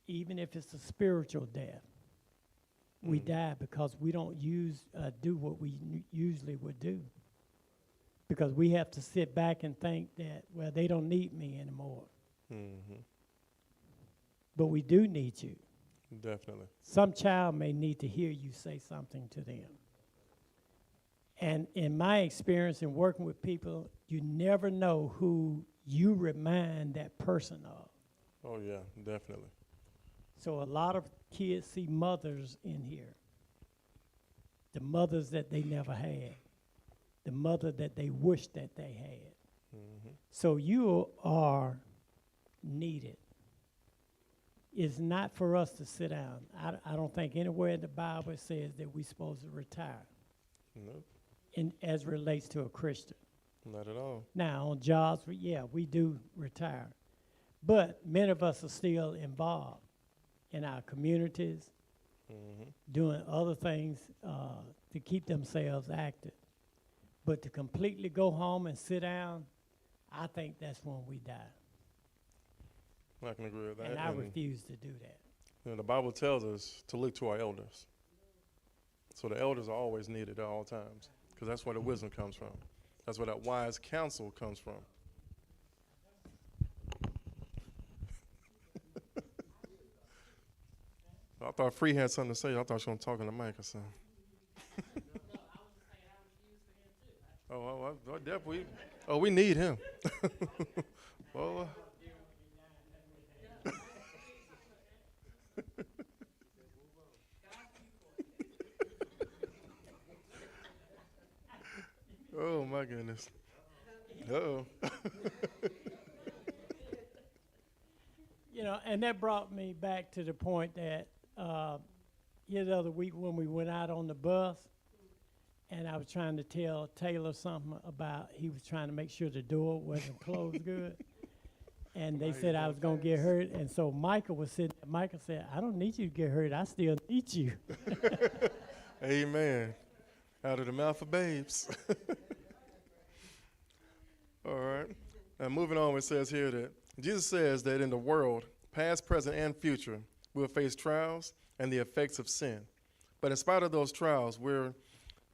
Even if it's a spiritual death, we die because we don't do what we usually would do. Because we have to sit back and think that, well, they don't need me anymore. Mm-hmm. But we do need you. Definitely. Some child may need to hear you say something to them. And in my experience in working with people, you never know who you remind that person of. Oh, yeah, definitely. So a lot of kids see mothers in here. The mothers that they never had. The mother that they wish that they had. Mm-hmm. So you are needed. It's not for us to sit down. I don't think anywhere in the Bible it says that we're supposed to retire. Nope. As relates to a Christian. Not at all. Now, on jobs, we do retire. But many of us are still involved in our communities, doing other things to keep themselves active. But to completely go home and sit down, I think that's when we die. I can agree with that. And I refuse to do that. You know, the Bible tells us to look to our elders. So the elders are always needed at all times, because that's where the wisdom comes from. That's where that wise counsel comes from. I thought Free had something to say. I thought she was talking to Mike or something. Oh, definitely. Oh, we need him. Well, oh, my goodness. Uh-oh. You know, and that brought me back to the point that the other week when we went out on the bus, and I was trying to tell Taylor something about he was trying to make sure the door wasn't closed good. And they said I was going to get hurt. And so Michael was sitting there. Michael said, I don't need you to get hurt. I still need you. Amen. Out of the mouth of babes. All right. Now moving on, it says here that Jesus says that in the world, past, present, and future, We'll face trials and the effects of sin. But in spite of those trials, we're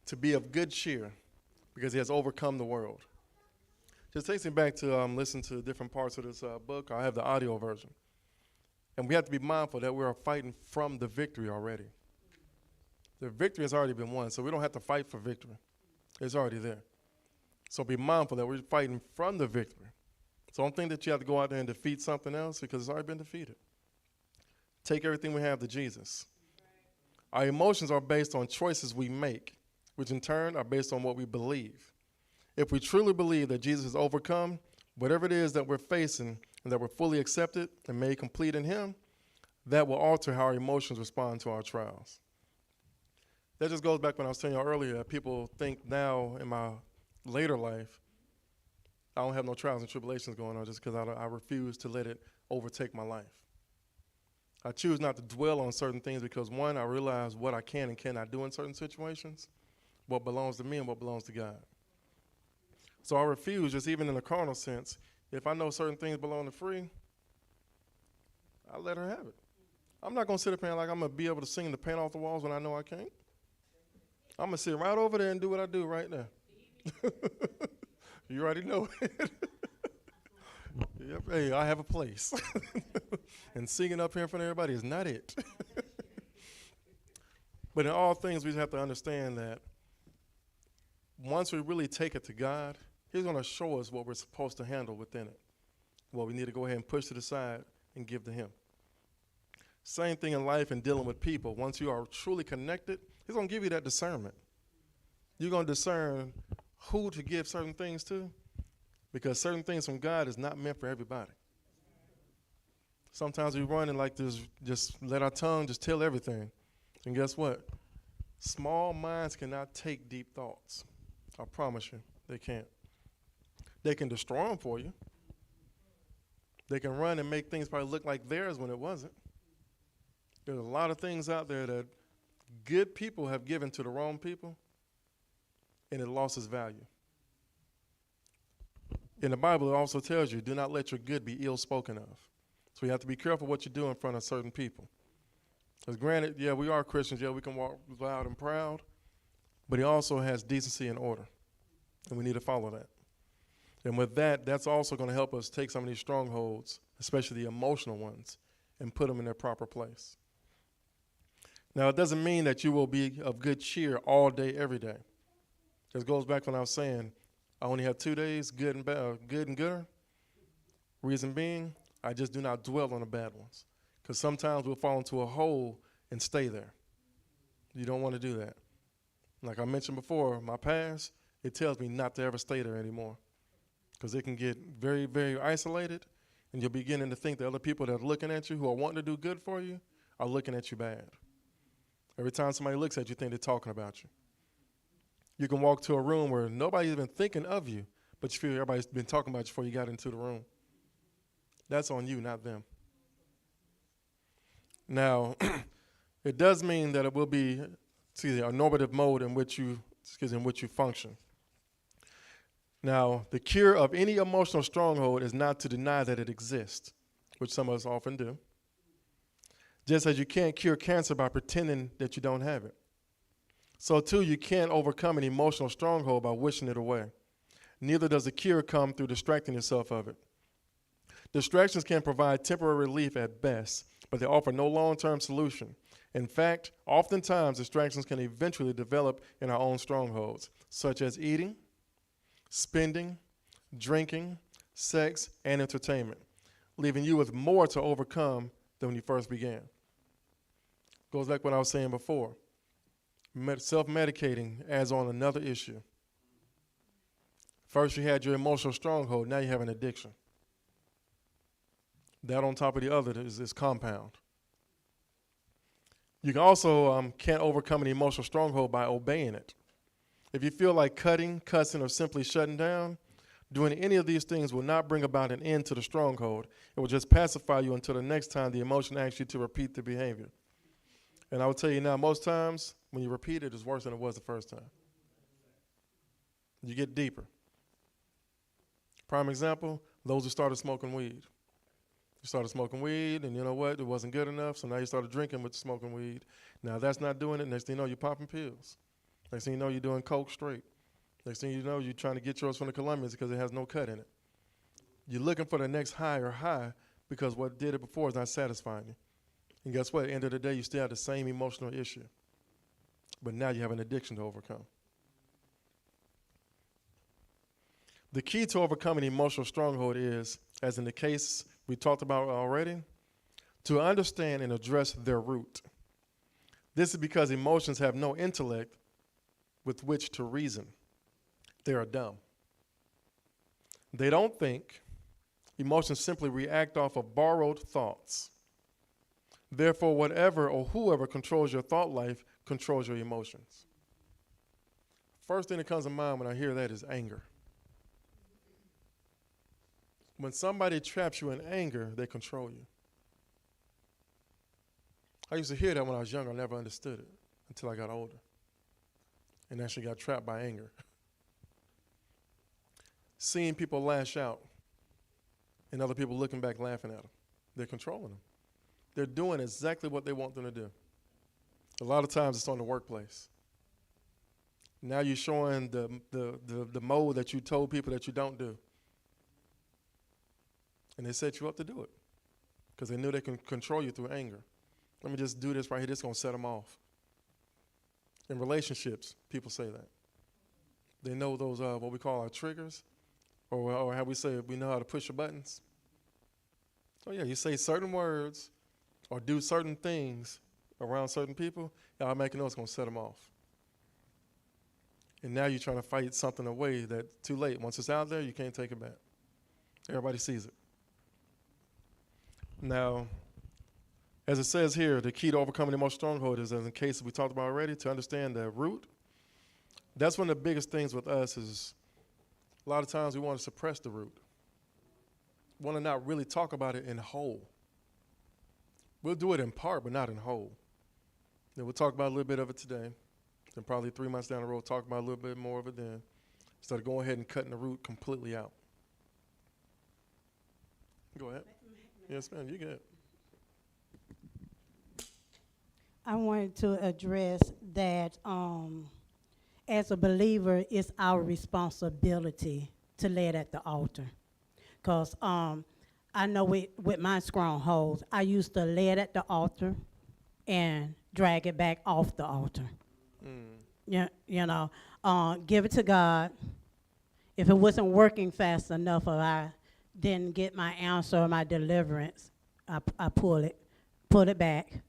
to be of good cheer because he has overcome the world. Just takes me back to listen to different parts of this book. I have the audio version. And we have to be mindful that we are fighting from the victory already. The victory has already been won, so we don't have to fight for victory. It's already there. So be mindful that we're fighting from the victory. So don't think that you have to go out there and defeat something else because it's already been defeated. Take everything we have to Jesus. Our emotions are based on choices we make, which in turn are based on what we believe. If we truly believe that Jesus has overcome whatever it is that we're facing and that we're fully accepted and made complete in him, that will alter how our emotions respond to our trials. That just goes back when I was telling you earlier, people think now in my later life, I don't have no trials and tribulations going on just because I refuse to let it overtake my life. I choose not to dwell on certain things because, one, I realize what I can and cannot do in certain situations, what belongs to me and what belongs to God. So I refuse, just even in a carnal sense, if I know certain things belong to free, I let her have it. I'm not going to sit up here like I'm going to be able to sing the paint off the walls when I know I can't. I'm going to sit right over there and do what I do right now. You already know it. Yep. Hey, I have a place. And singing up here in front of everybody is not it. But in all things, we just have to understand that once we really take it to God, he's going to show us what we're supposed to handle within it. What we need to go ahead and push to the side and give to him. Same thing in life and dealing with people. Once you are truly connected, he's going to give you that discernment. You're going to discern who to give certain things to, because certain things from God is not meant for everybody. Sometimes we run and like this, just let our tongue just tell everything. And guess what? Small minds cannot take deep thoughts. I promise you, they can't. They can destroy them for you. They can run and make things probably look like theirs when it wasn't. There's a lot of things out there that good people have given to the wrong people, and it lost its value. In the Bible, it also tells you, do not let your good be ill spoken of. So you have to be careful what you do in front of certain people. Because granted, yeah, we are Christians, yeah, we can walk loud and proud, but he also has decency and order, and we need to follow that. And with that, that's also going to help us take some of these strongholds, especially the emotional ones, and put them in their proper place. Now, it doesn't mean that you will be of good cheer all day, every day. This goes back when I was saying, I only have 2 days, good and gooder. Reason being, I just do not dwell on the bad ones. Because sometimes we'll fall into a hole and stay there. You don't want to do that. Like I mentioned before, my past, it tells me not to ever stay there anymore. Because it can get very, very isolated, and you're beginning to think the other people that are looking at you, who are wanting to do good for you, are looking at you bad. Every time somebody looks at you, think they're talking about you. You can walk to a room where nobody's even thinking of you, but you feel everybody's been talking about you before you got into the room. That's on you, not them. Now, it does mean that it will be a normative mode in which you function. Now, the cure of any emotional stronghold is not to deny that it exists, which some of us often do. Just as you can't cure cancer by pretending that you don't have it. So too, you can't overcome an emotional stronghold by wishing it away. Neither does the cure come through distracting yourself of it. Distractions can provide temporary relief at best, but they offer no long-term solution. In fact, oftentimes distractions can eventually develop in our own strongholds, such as eating, spending, drinking, sex, and entertainment, leaving you with more to overcome than when you first began. Goes back to what I was saying before. Self-medicating adds on another issue. First, you had your emotional stronghold. Now you have an addiction. That on top of the other is compound. You can also can't overcome an emotional stronghold by obeying it. If you feel like cutting, cussing, or simply shutting down, doing any of these things will not bring about an end to the stronghold. It will just pacify you until the next time the emotion asks you to repeat the behavior. And I will tell you now, most times when you repeat it, it's worse than it was the first time. You get deeper. Prime example, those who started smoking weed. You started smoking weed, and you know what? It wasn't good enough, so now you started drinking with smoking weed. Now that's not doing it. Next thing you know, you're popping pills. Next thing you know, you're doing coke straight. Next thing you know, you're trying to get yours from the Colombians because it has no cut in it. You're looking for the next higher high because what did it before is not satisfying you. And guess what? At the end of the day, you still have the same emotional issue. But now you have an addiction to overcome. The key to overcoming emotional stronghold is, as in the case we talked about already, to understand and address their root. This is because emotions have no intellect with which to reason. They are dumb. They don't think. Emotions simply react off of borrowed thoughts. Therefore, whatever or whoever controls your thought life controls your emotions. First thing that comes to mind when I hear that is anger. When somebody traps you in anger, they control you. I used to hear that when I was younger. I never understood it until I got older and actually got trapped by anger. Seeing people lash out and other people looking back laughing at them. They're controlling them. They're doing exactly what they want them to do. A lot of times it's on the workplace. Now you're showing the mode that you told people that you don't do. And they set you up to do it because they knew they can control you through anger. Let me just do this right here. This is going to set them off. In relationships, people say that. They know those, what we call our triggers, or how we say we know how to push the buttons. Oh, yeah, you say certain words or do certain things around certain people, y'all making know it's going to set them off. And now you're trying to fight something away that too late. Once it's out there, you can't take it back. Everybody sees it. Now, as it says here, the key to overcoming emotional stronghold is, as in case we talked about already, to understand the root. That's one of the biggest things with us is a lot of times we want to suppress the root. We want to not really talk about it in whole. We'll do it in part, but not in whole. Then we'll talk about a little bit of it today. Then probably 3 months down the road, talk about a little bit more of it then. Instead of going ahead and cutting the root completely out. Go ahead. Yes, ma'am, you good. I wanted to address that as a believer, it's our responsibility to lay it at the altar. Because I know with my strongholds, I used to lay it at the altar and drag it back off the altar. Yeah, give it to God. If it wasn't working fast enough or I didn't get my answer or my deliverance, I pull it back.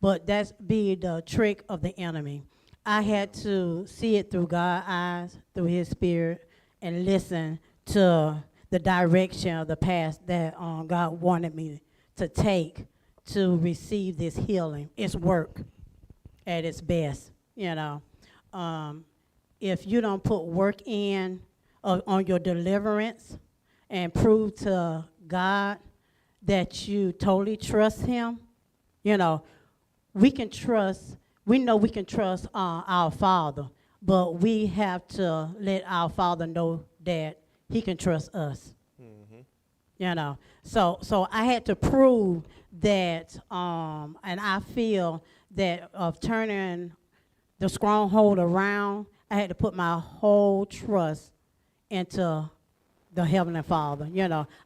But that's be the trick of the enemy. I had to see it through God's eyes, through his spirit, and listen to the direction of the path that God wanted me to take to receive this healing. It's work at its best, If you don't put work in on your deliverance and prove to God that you totally trust him, we know we can trust our Father, but we have to let our Father know that he can trust us. So I had to prove that, and I feel that of turning the stronghold around, I had to put my whole trust into the Heavenly Father.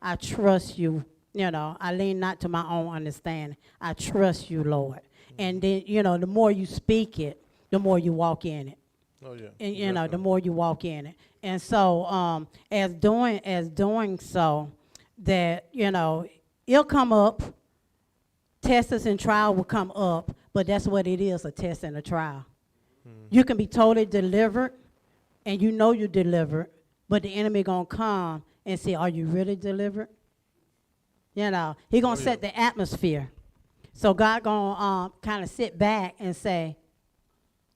I trust you. I lean not to my own understanding. I trust you, Lord. And then, the more you speak it, the more you walk in it. Oh, yeah. And, the more you walk in it. And so as doing so, that, it'll come up. Tests and trial will come up, but that's what it is, a test and a trial. You can be totally delivered, and you're delivered, but the enemy going to come and say, are you really delivered? He going to set the atmosphere. So God going to kind of sit back and say,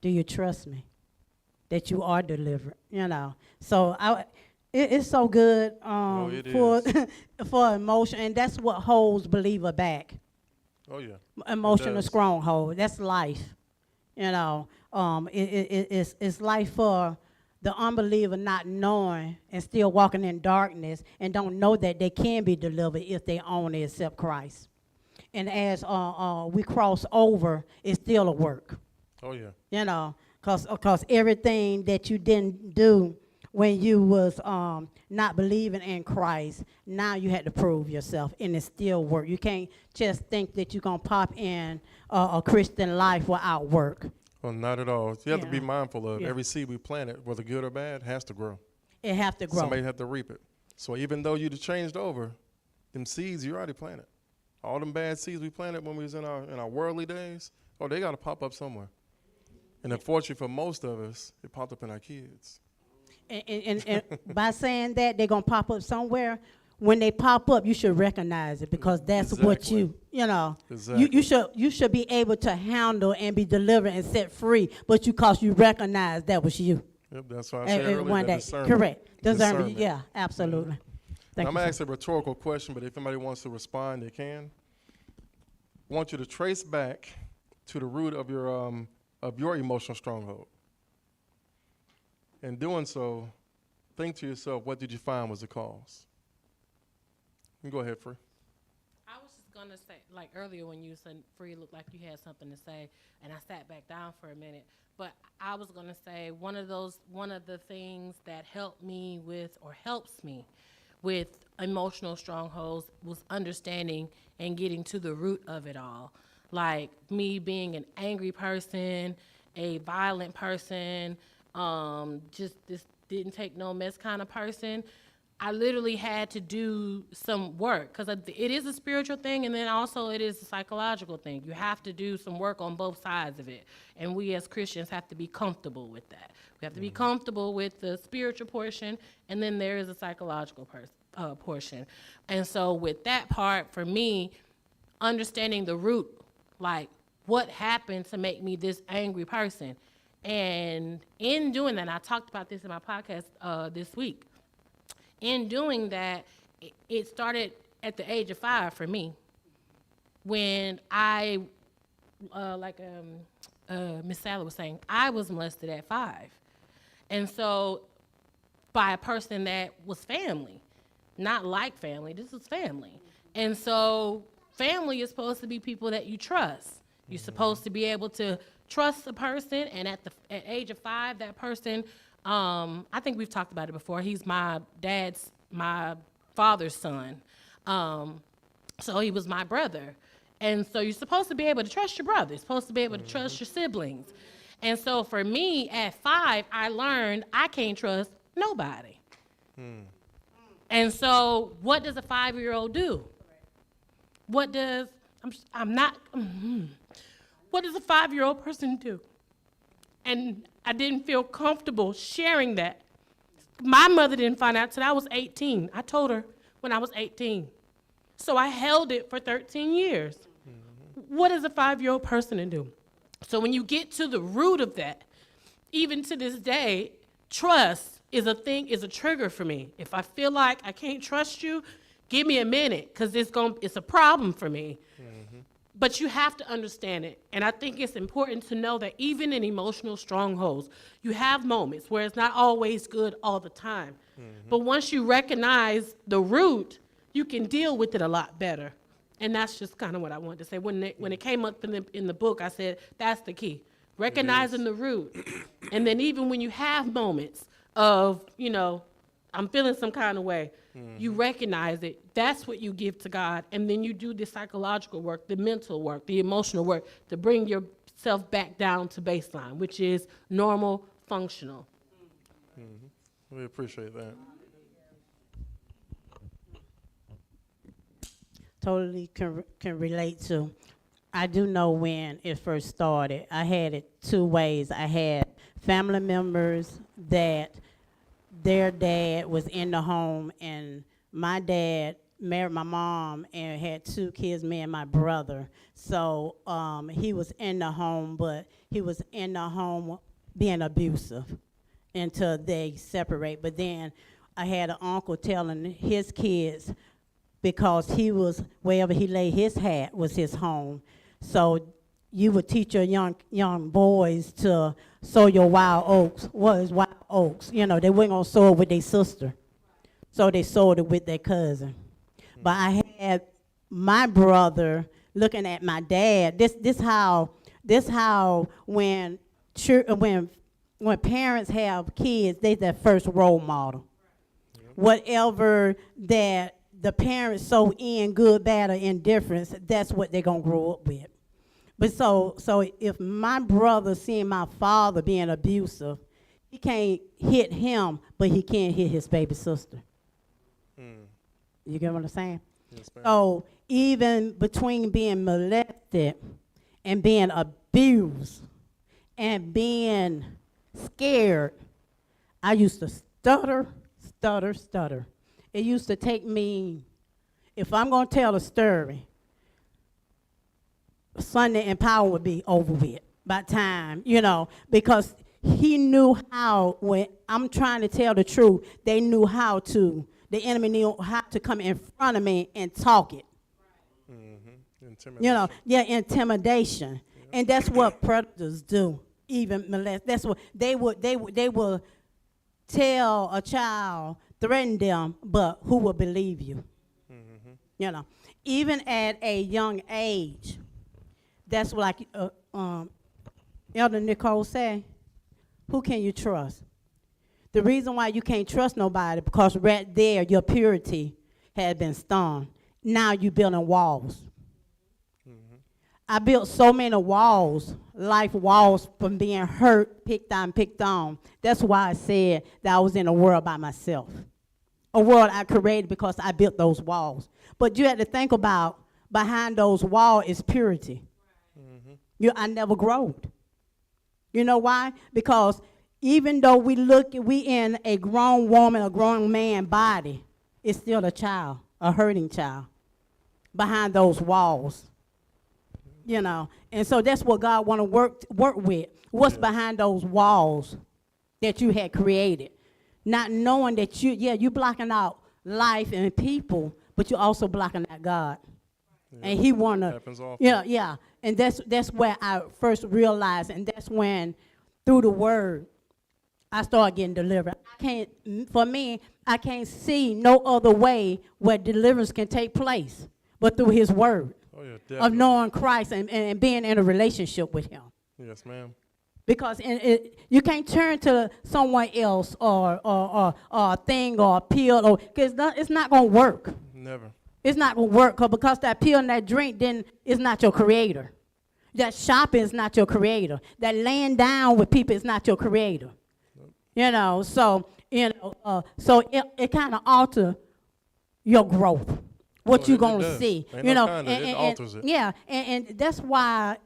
do you trust me that you are delivered? So it's so good for emotion, and that's what holds believer back. Oh, yeah. Emotional stronghold. That's life. It's life for the unbeliever not knowing and still walking in darkness and don't know that they can be delivered if they only accept Christ. And as we cross over, it's still a work. Oh, yeah. You know, because everything that you didn't do when you was not believing in Christ, now you had to prove yourself, and it still work. You can't just think that you're going to pop in a Christian life without work. Well, not at all. You have to be Yeah. mindful of Yeah. every seed we planted, whether good or bad, has to grow. It have to grow. Somebody have to reap it. So even though you'd changed over, them seeds you already planted. All them bad seeds we planted when we was in our worldly days, oh, they got to pop up somewhere. And unfortunately for most of us, it popped up in our kids. And by saying that, they're going to pop up somewhere. When they pop up, you should recognize it, because that's what Exactly. you know. Exactly. You should be able to handle and be delivered and set free, but you recognize that was you. Yep, that's why I said earlier, One that day. discernment. Correct. Discernment. Discernment. Yeah, absolutely. Now, Thank I'm you, going to sir. ask a rhetorical question, but if anybody wants to respond, they can. I want you to trace back to the root of your emotional stronghold. In doing so, think to yourself, what did you find was the cause? You can go ahead, Free. I was just gonna say, like earlier when you said Free looked like you had something to say, and I sat back down for a minute. But I was gonna say one of the things that helped me with, or helps me with emotional strongholds, was understanding and getting to the root of it all. Like me being an angry person, a violent person, just this didn't take no mess kind of person. I literally had to do some work, because it is a spiritual thing, and then also it is a psychological thing. You have to do some work on both sides of it, and we as Christians have to be comfortable with that. We have to be comfortable with the spiritual portion, and then there is a psychological portion. And so with that part, for me, understanding the root, like what happened to make me this angry person. And in doing that, I talked about this in my podcast this week. In doing that, it started at the age of 5 for me, when I, like Miss Sally was saying, I was molested at 5. And so by a person that was family, not like family, this was family. And so family is supposed to be people that you trust. You're supposed to be able to trust a person, and at age of 5, that person, I think we've talked about it before. He's my father's son. So he was my brother. And so you're supposed to be able to trust your brother. You're supposed to be able to trust your siblings. And so for me, at 5, I learned I can't trust nobody. And so what does a 5-year-old do? What does a 5-year-old person do? And I didn't feel comfortable sharing that. My mother didn't find out till I was 18. I told her when I was 18. So I held it for 13 years. What does a 5-year-old person to do? So when you get to the root of that, even to this day, trust is a trigger for me. If I feel like I can't trust you, give me a minute, because it's a problem for me. But you have to understand it. And I think it's important to know that even in emotional strongholds, you have moments where it's not always good all the time. But once you recognize the root, you can deal with it a lot better. And that's just kind of what I wanted to say. When it came up in the book, I said, that's the key. Recognizing the root. And then even when you have moments of, I'm feeling some kind of way, you recognize it. That's what you give to God. And then you do the psychological work, the mental work, the emotional work to bring yourself back down to baseline, which is normal, functional. We appreciate that. Totally can relate to. I do know when it first started, I had it 2 ways. I had family members that their dad was in the home, and my dad married my mom and had 2 kids, me and my brother. So he was in the home, but he was in the home being abusive until they separate. But then I had an uncle telling his kids, because he was, wherever he laid his hat was his home. So you would teach your young boys to sow your wild oats. What is wild oats? You know, they weren't gonna sow it with their sister, so they sowed it with their cousin. But I had my brother looking at my dad. This how when when parents have kids, they their first role model. Whatever that the parents sow in, good, bad, or indifference, that's what they're gonna grow up with. But so if my brother seeing my father being abusive, he can't hit him, but he can't hit his baby sister. You get what I'm saying? Yes, ma'am. So even between being molested and being abused and being scared, I used to stutter. It used to take me, if I'm going to tell a story, Sunday in Power would be over with by time, you know, because he knew how, when I'm trying to tell the truth, they knew how to, the enemy knew how to come in front of me and talk it. Intimidation. You know, yeah, intimidation. And that's what predators do, even molest. That's what they would tell a child, threaten them, but who will believe you? You know, even at a young age, that's what Elder Nicole said, who can you trust? The reason why you can't trust nobody, because right there, your purity had been stormed. Now you're building walls. I built so many walls, life walls, from being hurt, picked on. That's why I said that I was in a world by myself. A world I created because I built those walls. But you have to think about, behind those walls is purity. I never growed. You know why? Because even though we in a grown woman, a grown man body, it's still a child, a hurting child, behind those walls. You know, and so that's what God want to work with. What's behind those walls that you had created? Not knowing that you blocking out life and people, but you're also blocking out God. And he wanna, happens often. yeah. And that's where I first realized, and that's when, through the word, I started getting delivered. I can't see no other way where deliverance can take place but through his word. Oh, yeah, Of definitely. knowing Christ and being in a relationship with him. Yes, ma'am. Because you can't turn to someone else or a thing or a pill, or because it's not going to work. Never. It's not going to work because that pill and that drink then is not your creator. That shopping is not your creator. That laying down with people is not your creator. You know, so it kind of alter your growth. What you gonna see? Ain't You no know, kinda, it alters it. Yeah, and that's why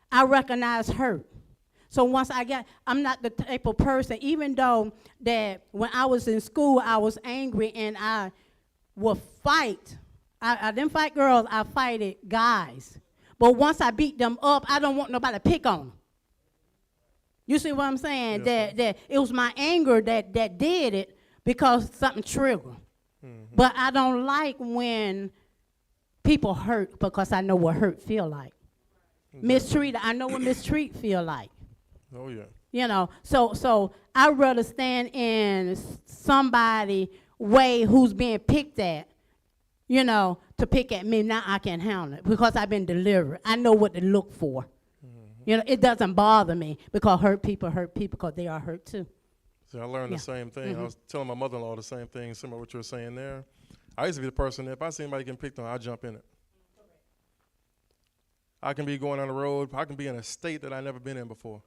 I recognize hurt. So once I'm not the type of person, even though that when I was in school, I was angry and I would fight. I didn't fight girls, I fighted guys. But once I beat them up, I don't want nobody to pick on them. You see what I'm saying? Yes, that it was my anger that did it because something triggered. But I don't like when people hurt because I know what hurt feel like. Mistreated, I know what mistreat feel like. Oh, yeah. You know, so I'd rather stand in somebody way who's being picked at, you know, to pick at me. Now I can handle it because I've been delivered. I know what to look for. You know, it doesn't bother me because hurt people because they are hurt too. See, I learned the same thing. I was telling my mother-in-law the same thing, similar to what you were saying there. I used to be the person that if I see anybody getting picked on, I jump in it. I can be going on the road. I can be in a state that I've never been in before.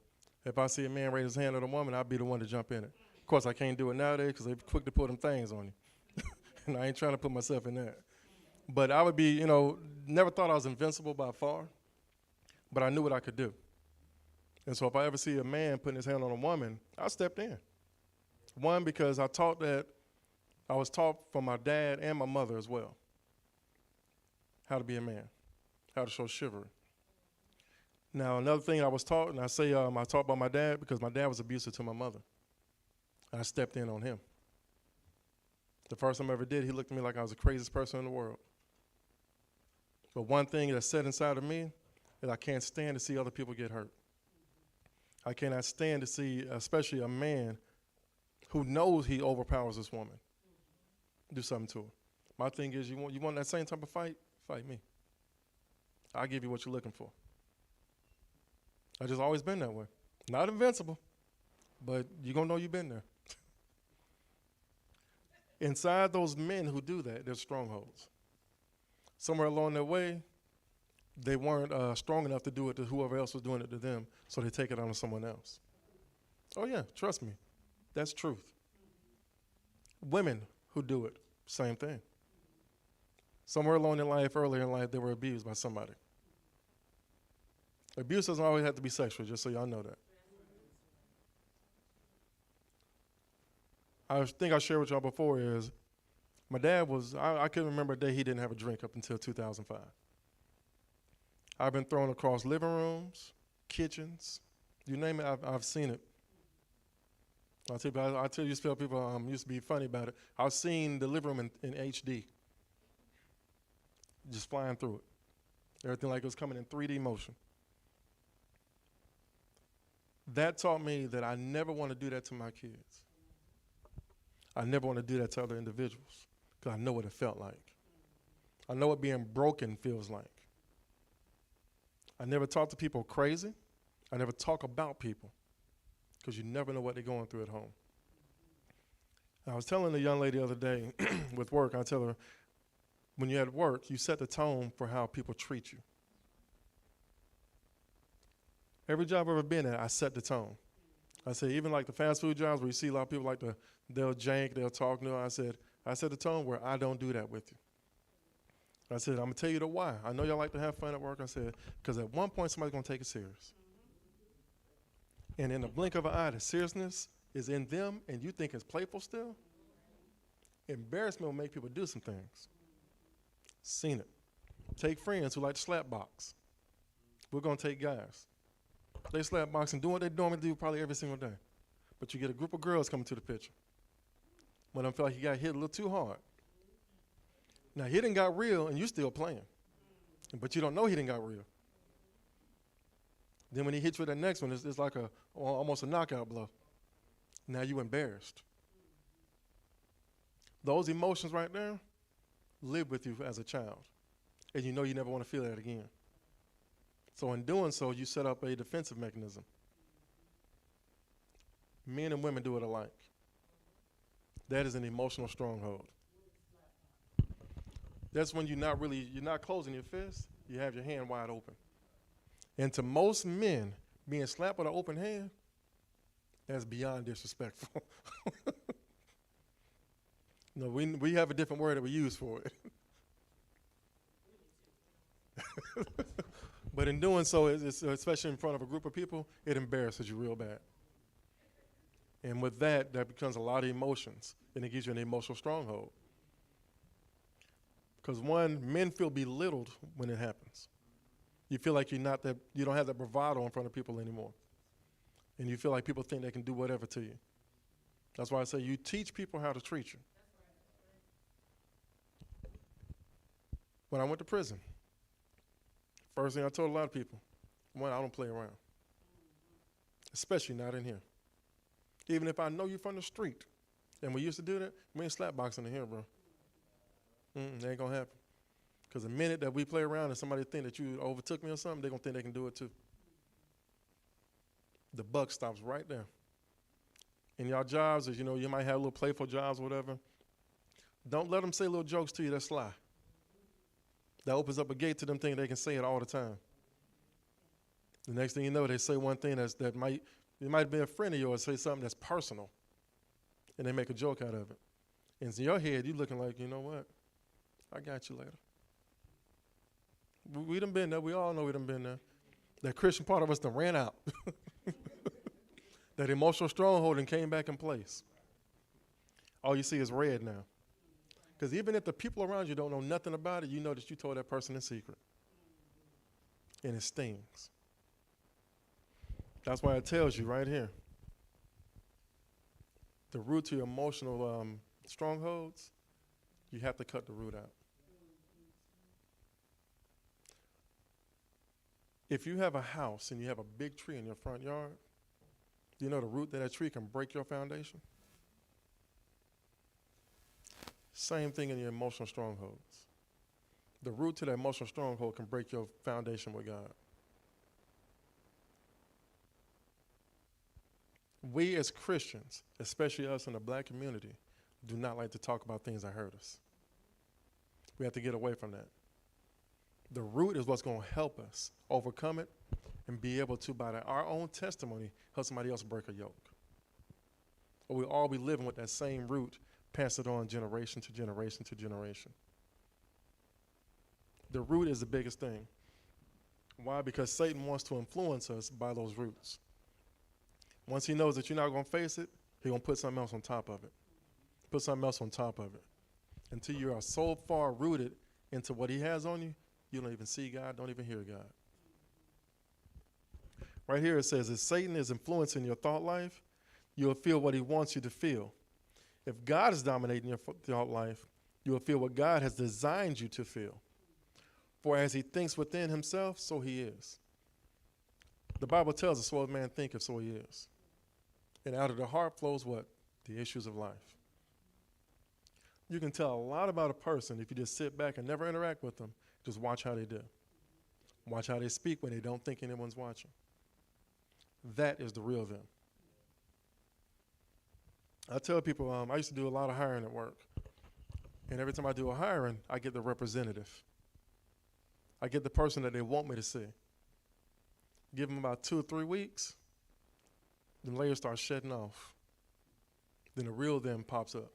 If I see a man raise his hand at a woman, I'll be the one to jump in it. Of course, I can't do it nowadays because they're quick to put them things on you. And I ain't trying to put myself in that. But I would be, you know, never thought I was invincible by far, but I knew what I could do. And so if I ever see a man putting his hand on a woman, I stepped in. One, because I was taught from my dad and my mother as well how to be a man, how to show chivalry. Now, another thing I was taught, and I say I taught by my dad because my dad was abusive to my mother. I stepped in on him. The first time I ever did, he looked at me like I was the craziest person in the world. But one thing that set inside of me, is I can't stand to see other people get hurt. I cannot stand to see, especially a man who knows he overpowers this woman, do something to her. My thing is, you want that same type of fight? Fight me. I'll give you what you're looking for. I just always been that way. Not invincible, but you're going to know you've been there. Inside those men who do that, there's strongholds. Somewhere along their way, they weren't strong enough to do it to whoever else was doing it to them, so they take it on to someone else. Oh yeah, trust me, that's truth. Women who do it, same thing. Somewhere along their life, earlier in life, they were abused by somebody. Abuse doesn't always have to be sexual, just so y'all know that. I think I shared with y'all before is, my dad was, I couldn't remember a day he didn't have a drink up until 2005. I've been thrown across living rooms, kitchens, you name it, I've seen it. I tell you, people used to be funny about it. I've seen the living room in HD, just flying through it. Everything like it was coming in 3D motion. That taught me that I never want to do that to my kids. I never want to do that to other individuals because I know what it felt like. I know what being broken feels like. I never talk to people crazy. I never talk about people because you never know what they're going through at home. I was telling the young lady the other day with work, I tell her, when you're at work, you set the tone for how people treat you. Every job I've ever been at, I set the tone. I said, even like the fast food jobs where you see a lot of people they'll jank, they'll talk. No, I set the tone where I don't do that with you. I said, I'm going to tell you the why. I know y'all like to have fun at work. I said, because at one point, somebody's going to take it serious. And in the blink of an eye, the seriousness is in them, and you think it's playful still. Embarrassment will make people do some things. Seen it. Take friends who like to slap box. We're going to take guys. They slap box and do what they normally do probably every single day. But you get a group of girls coming to the picture. One of them feel like he got hit a little too hard. Now, he didn't got real, and you still playing. But you don't know he didn't got real. Then when he hits you with that next one, it's like almost a knockout blow. Now you embarrassed. Those emotions right there live with you as a child. And you know you never want to feel that again. So in doing so, you set up a defensive mechanism. Men and women do it alike. That is an emotional stronghold. That's when you're not closing your fist, you have your hand wide open. And to most men, being slapped with an open hand, that's beyond disrespectful. No, we have a different word that we use for it. But in doing so, especially in front of a group of people, it embarrasses you real bad. And with that becomes a lot of emotions, and it gives you an emotional stronghold. Because one, men feel belittled when it happens. You feel like you don't have that bravado in front of people anymore. And you feel like people think they can do whatever to you. That's why I say you teach people how to treat you. When I went to prison, first thing I told a lot of people, one, I don't play around. Especially not in here. Even if I know you from the street, and we used to do that, we ain't slap boxing in here, bro. That ain't gonna happen. Because the minute that we play around and somebody think that you overtook me or something, they're gonna think they can do it too. The buck stops right there. In y'all jobs, as you know, you might have little playful jobs or whatever. Don't let them say little jokes to you that's sly. That opens up a gate to them thinking they can say it all the time. The next thing you know, they say one thing that might be a friend of yours, say something that's personal, and they make a joke out of it. And in your head, you looking like, you know what? I got you later. We done been there. We all know we done been there. That Christian part of us done ran out. That emotional stronghold and came back in place. All you see is red now. Because even if the people around you don't know nothing about it, you know that you told that person in secret. And it stings. That's why it tells you right here. The root to your emotional strongholds, you have to cut the root out. If you have a house and you have a big tree in your front yard, do you know the root of that tree can break your foundation? Same thing in your emotional strongholds. The root to that emotional stronghold can break your foundation with God. We as Christians, especially us in the black community, do not like to talk about things that hurt us. We have to get away from that. The root is what's going to help us overcome it and be able to, by our own testimony, help somebody else break a yoke. Or we'll all be living with that same root, pass it on generation to generation to generation. The root is the biggest thing. Why? Because Satan wants to influence us by those roots. Once he knows that you're not going to face it, he's going to put something else on top of it. Put something else on top of it. Until you are so far rooted into what he has on you, you don't even see God, don't even hear God. Right here it says, if Satan is influencing your thought life, you'll feel what he wants you to feel. If God is dominating your thought life, you will feel what God has designed you to feel. For as he thinks within himself, so he is. The Bible tells us, so a man thinketh, so he is. And out of the heart flows what? The issues of life. You can tell a lot about a person if you just sit back and never interact with them. Just watch how they do. Watch how they speak when they don't think anyone's watching. That is the real them. I tell people, I used to do a lot of hiring at work. And every time I do a hiring, I get the representative. I get the person that they want me to see. Give them about 2 or 3 weeks, then layers start shedding off. Then the real them pops up.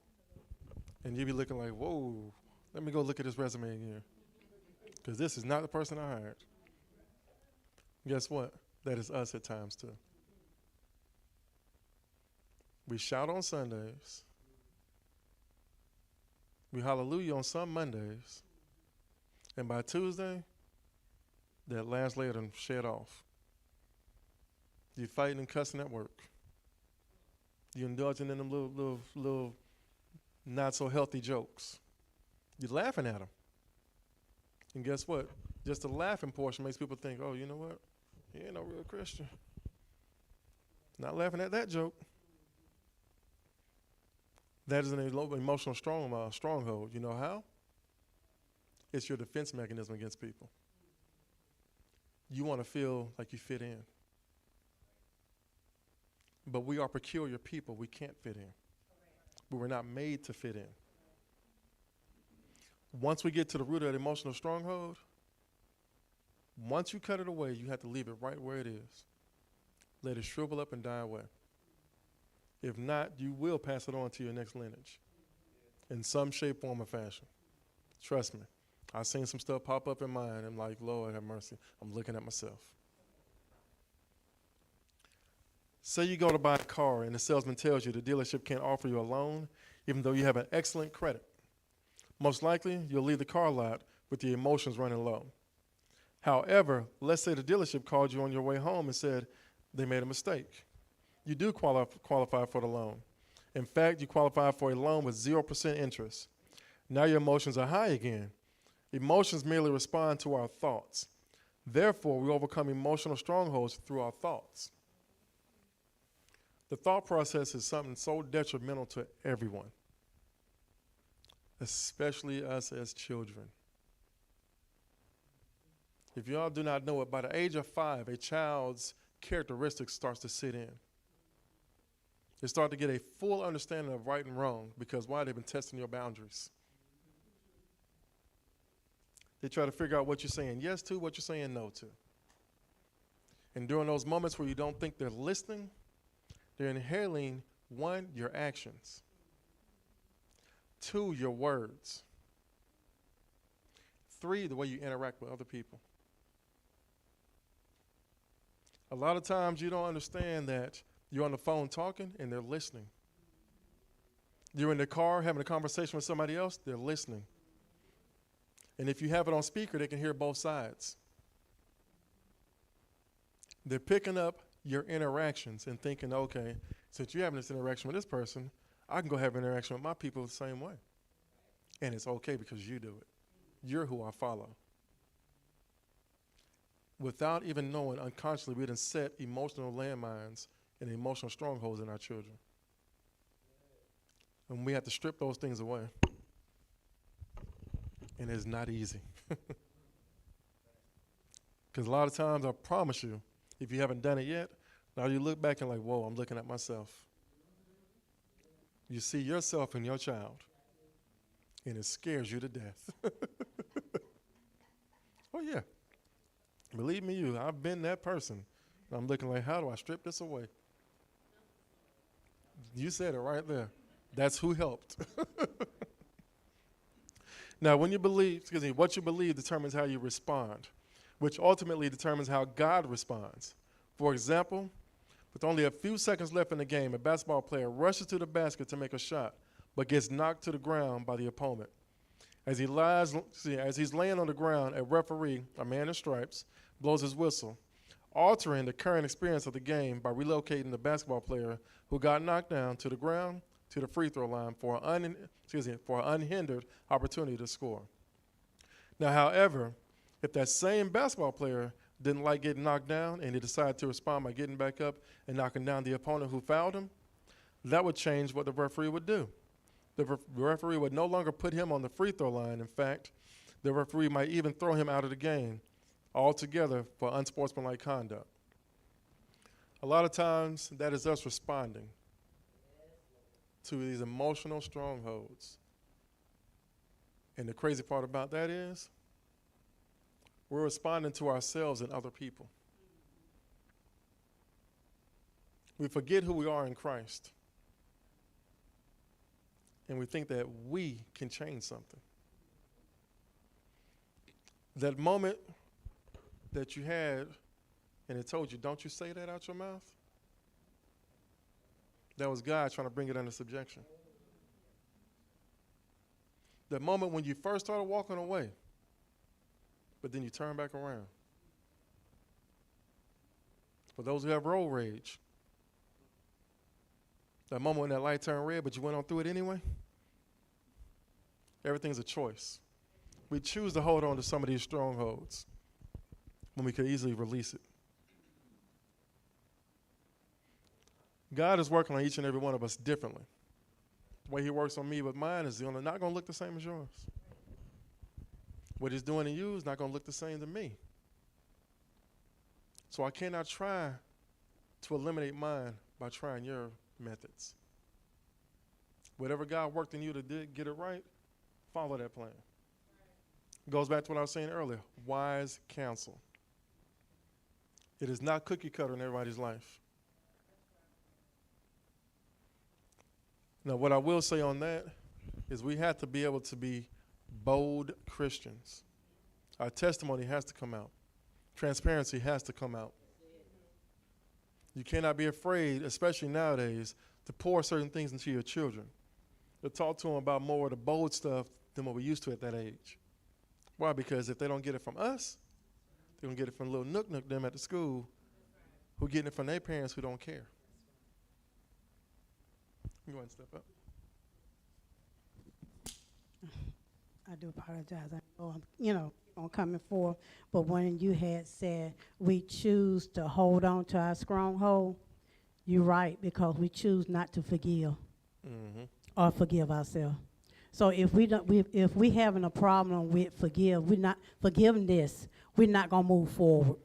And you be looking like, whoa, let me go look at this resume again. Because this is not the person I hired. Guess what? That is us at times too. We shout on Sundays. We hallelujah on some Mondays. And by Tuesday, that last layer done shed off. You're fighting and cussing at work. You're indulging in them little not so healthy jokes. You're laughing at them. And guess what? Just the laughing portion makes people think, oh, you know what? He ain't no real Christian. Not laughing at that joke. That is an emotional stronghold. You know how? It's your defense mechanism against people. You want to feel like you fit in. But we are peculiar people. We can't fit in. We were not made to fit in. Once we get to the root of that emotional stronghold, once you cut it away, you have to leave it right where it is. Let it shrivel up and die away. If not, you will pass it on to your next lineage in some shape, form, or fashion. Trust me. I've seen some stuff pop up in mine. I'm like, Lord have mercy. I'm looking at myself. Say you go to buy a car and the salesman tells you the dealership can't offer you a loan even though you have an excellent credit. Most likely, you'll leave the car lot with your emotions running low. However, let's say the dealership called you on your way home and said they made a mistake. You do qualify for the loan. In fact, you qualify for a loan with 0% interest. Now your emotions are high again. Emotions merely respond to our thoughts. Therefore, we overcome emotional strongholds through our thoughts. The thought process is something so detrimental to everyone, especially us as children. If y'all do not know it, by the age of 5, a child's characteristics starts to sit in. They start to get a full understanding of right and wrong because why? They've been testing your boundaries. They try to figure out what you're saying yes to, what you're saying no to. And during those moments where you don't think they're listening, they're inhaling, 1, your actions. 2, your words. 3, the way you interact with other people. A lot of times you don't understand that you're on the phone talking and they're listening. You're in the car having a conversation with somebody else, they're listening. And if you have it on speaker, they can hear both sides. They're picking up your interactions and thinking, okay, since you're having this interaction with this person, I can go have an interaction with my people the same way. And it's okay because you do it. You're who I follow. without even knowing, unconsciously, we done set emotional landmines and emotional strongholds in our children. And we have to strip those things away. And it's not easy. Because a lot of times, I promise you, if you haven't done it yet, now you look back and like, whoa, I'm looking at myself. You see yourself in your child, and it scares you to death. Oh, yeah. Believe me, I've been that person. I'm looking like, how do I strip this away? You said it right there. That's who helped. Now, when you believe, what you believe determines how you respond, which ultimately determines how God responds. For example, with only a few seconds left in the game, a basketball player rushes to the basket to make a shot, but gets knocked to the ground by the opponent. As he's laying on the ground, a referee, a man in stripes, blows his whistle, altering the current experience of the game by relocating the basketball player who got knocked down to the ground to the free throw line for an unhindered opportunity to score. Now, however, if that same basketball player didn't like getting knocked down and he decided to respond by getting back up and knocking down the opponent who fouled him, that would change what the referee would do. The referee would no longer put him on the free throw line. In fact, the referee might even throw him out of the game altogether for unsportsmanlike conduct. A lot of times, that is us responding to these emotional strongholds. And the crazy part about that is, we're responding to ourselves and other people. We forget who we are in Christ. And we think that we can change something. That moment that you had and it told you, don't you say that out your mouth? That was God trying to bring it under subjection. That moment when you first started walking away, but then you turn back around. For those who have road rage, that moment when that light turned red, but you went on through it anyway. Everything's a choice. We choose to hold on to some of these strongholds when we could easily release it. God is working on each and every one of us differently. The way he works on me with mine is not going to look the same as yours. What he's doing in you is not going to look the same to me. So I cannot try to eliminate mine by trying your methods. Whatever God worked in you to get it right, follow that plan. It goes back to what I was saying earlier, wise counsel. It is not cookie cutter in everybody's life. Now, what I will say on that is we have to be able to be bold Christians. Our testimony has to come out. Transparency has to come out. You cannot be afraid, especially nowadays, to pour certain things into your children. To talk to them about more of the bold stuff than what we used to at that age. Why? Because if they don't get it from us, they're going to get it from little nook them at the school who getting it from their parents who don't care. You want to step up? I do apologize. I know I'm coming forth, but when you had said we choose to hold on to our stronghold, you're right, because we choose not to forgive or forgive ourselves. So if we having a problem with forgiveness, we're not gonna move forward.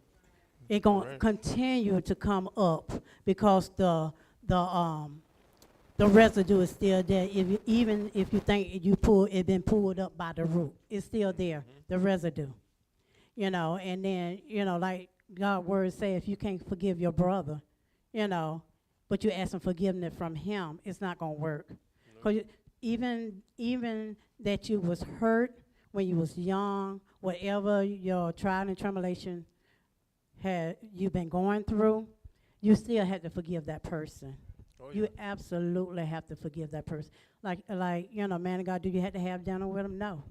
It's gonna continue to come up because the residue is still there. Even if you think it been pulled up by the root, it's still there, the residue. And then, like God's word say, if you can't forgive your brother, but you're asking forgiveness from him, it's not going to work. Because even that you was hurt when you was young, whatever your trial and tribulation you've been going through, you still have to forgive that person. Oh, yeah. You absolutely have to forgive that person. Like, man of God, do you have to have dinner with them? No.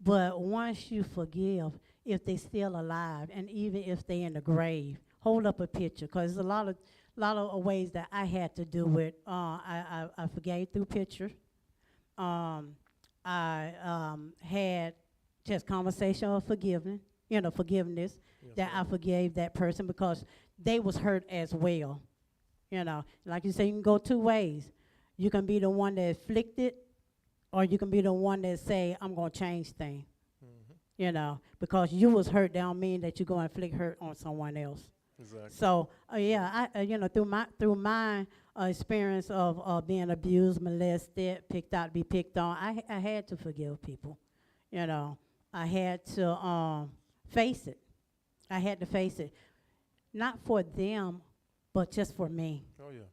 But once you forgive, if they still alive, and even if they in the grave, hold up a picture, because there's a lot of ways that I had to do it. I forgave through picture. I had just conversation of forgiving, forgiveness, Yes, that I ma'am. forgave that person because they was hurt as well. Like you say, you can go two ways. You can be the one that afflicted, or you can be the one that say, I'm going to change things. Because you was hurt, that don't mean that you're going to inflict hurt on someone else. Exactly. So yeah, through my experience of being abused, molested, picked out to be picked on, I had to forgive people. I had to face it. I had to face it, not for them, but just for me. Oh, yeah.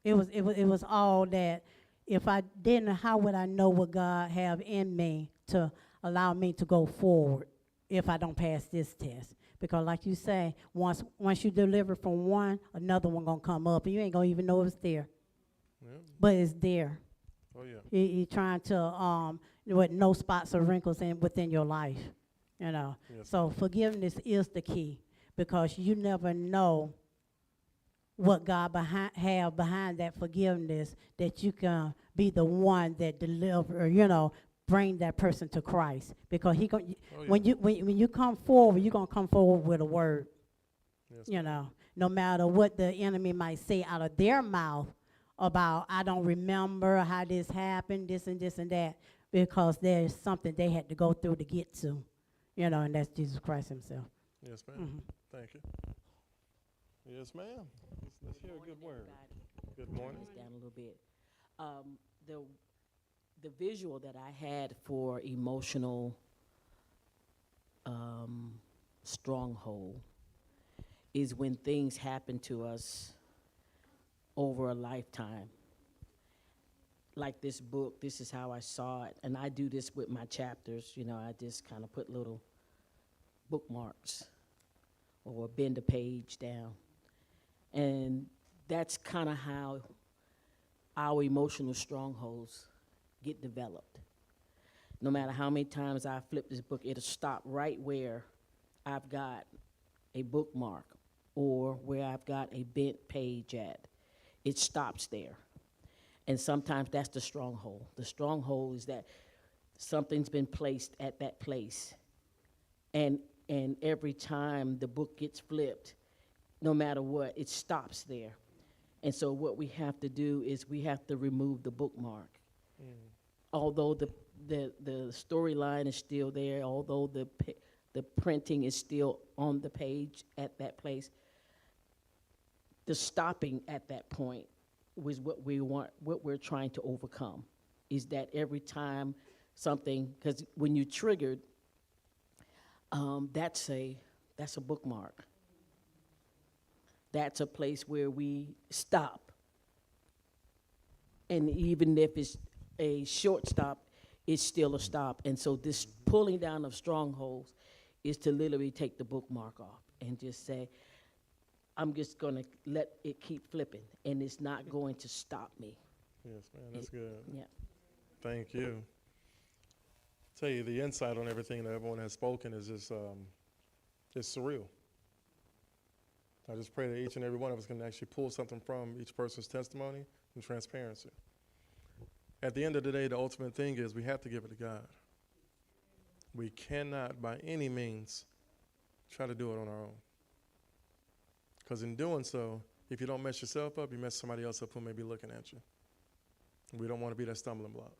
It was all that. If I didn't, how would I know what God have in me to allow me to go forward if I don't pass this test? Because like you say, once you deliver from one, another one gonna come up, and you ain't gonna even know it's there, Yeah. but it's there. Oh, yeah. He trying to with no spots or wrinkles within your life, Yes, So forgiveness is the key, because you never know what God have behind that forgiveness, that you can be the one that deliver, bring that person to Christ. Because Oh, yeah. when you come forward, you're gonna come forward with a word. Yes, No matter what the enemy might say out of their mouth about, I don't remember how this happened, this and this and that, because there's something they had to go through to get to, and that's Jesus Christ himself. Yes, ma'am. Mhm. Thank you. Yes, ma'am. Let's hear a good word. Good morning. This down a little bit. The visual that I had for emotional stronghold is when things happen to us over a lifetime. Like this book, this is how I saw it, and I do this with my chapters. I just kind of put little bookmarks or bend a page down, and that's kind of how our emotional strongholds get developed. No matter how many times I flip this book, it'll stop right where I've got a bookmark or where I've got a bent page at. It stops there. And sometimes that's the stronghold. The stronghold is that something's been placed at that place. And every time the book gets flipped, no matter what, it stops there. And so what we have to do is we have to remove the bookmark. Although the storyline is still there, although the printing is still on the page at that place, the stopping at that point was what we're trying to overcome, is that every time something, because when you're triggered, that's a bookmark. That's a place where we stop. And even if it's a short stop, it's still a stop. And so this pulling down of strongholds is to literally take the bookmark off and just say, I'm just going to let it keep flipping, and it's not going to stop me. Yes, ma'am. That's good. Yeah. Thank you. Tell you, the insight on everything that everyone has spoken is just it's surreal. I just pray that each and every one of us can actually pull something from each person's testimony and transparency. At the end of the day, the ultimate thing is we have to give it to God. We cannot, by any means, try to do it on our own. Because in doing so, if you don't mess yourself up, you mess somebody else up who may be looking at you. We don't want to be that stumbling block.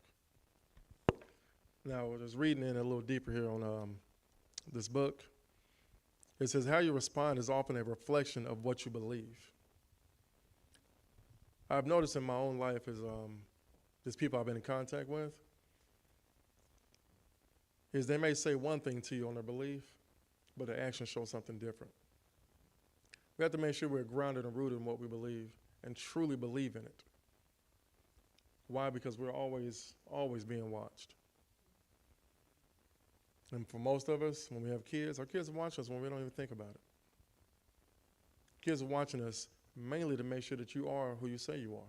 Now, just reading in a little deeper here on this book, it says, how you respond is often a reflection of what you believe. I've noticed in my own life as people I've been in contact with, is they may say one thing to you on their belief, but their actions show something different. We have to make sure we're grounded and rooted in what we believe and truly believe in it. Why? Because we're always being watched. And for most of us, when we have kids, our kids watch us when we don't even think about it. Kids are watching us mainly to make sure that you are who you say you are.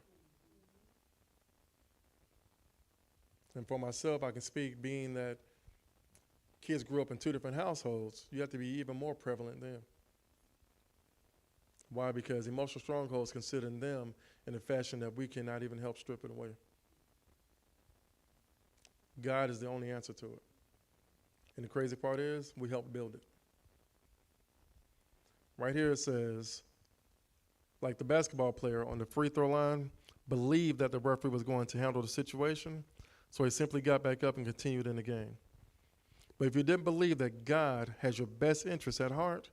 And for myself, I can speak, being that kids grew up in two different households, you have to be even more prevalent then. Why? Because emotional strongholds consider them in a fashion that we cannot even help strip it away. God is the only answer to it. And the crazy part is, we help build it. Right here it says, like the basketball player on the free throw line believed that the referee was going to handle the situation, so he simply got back up and continued in the game. But if you didn't believe that God has your best interests at heart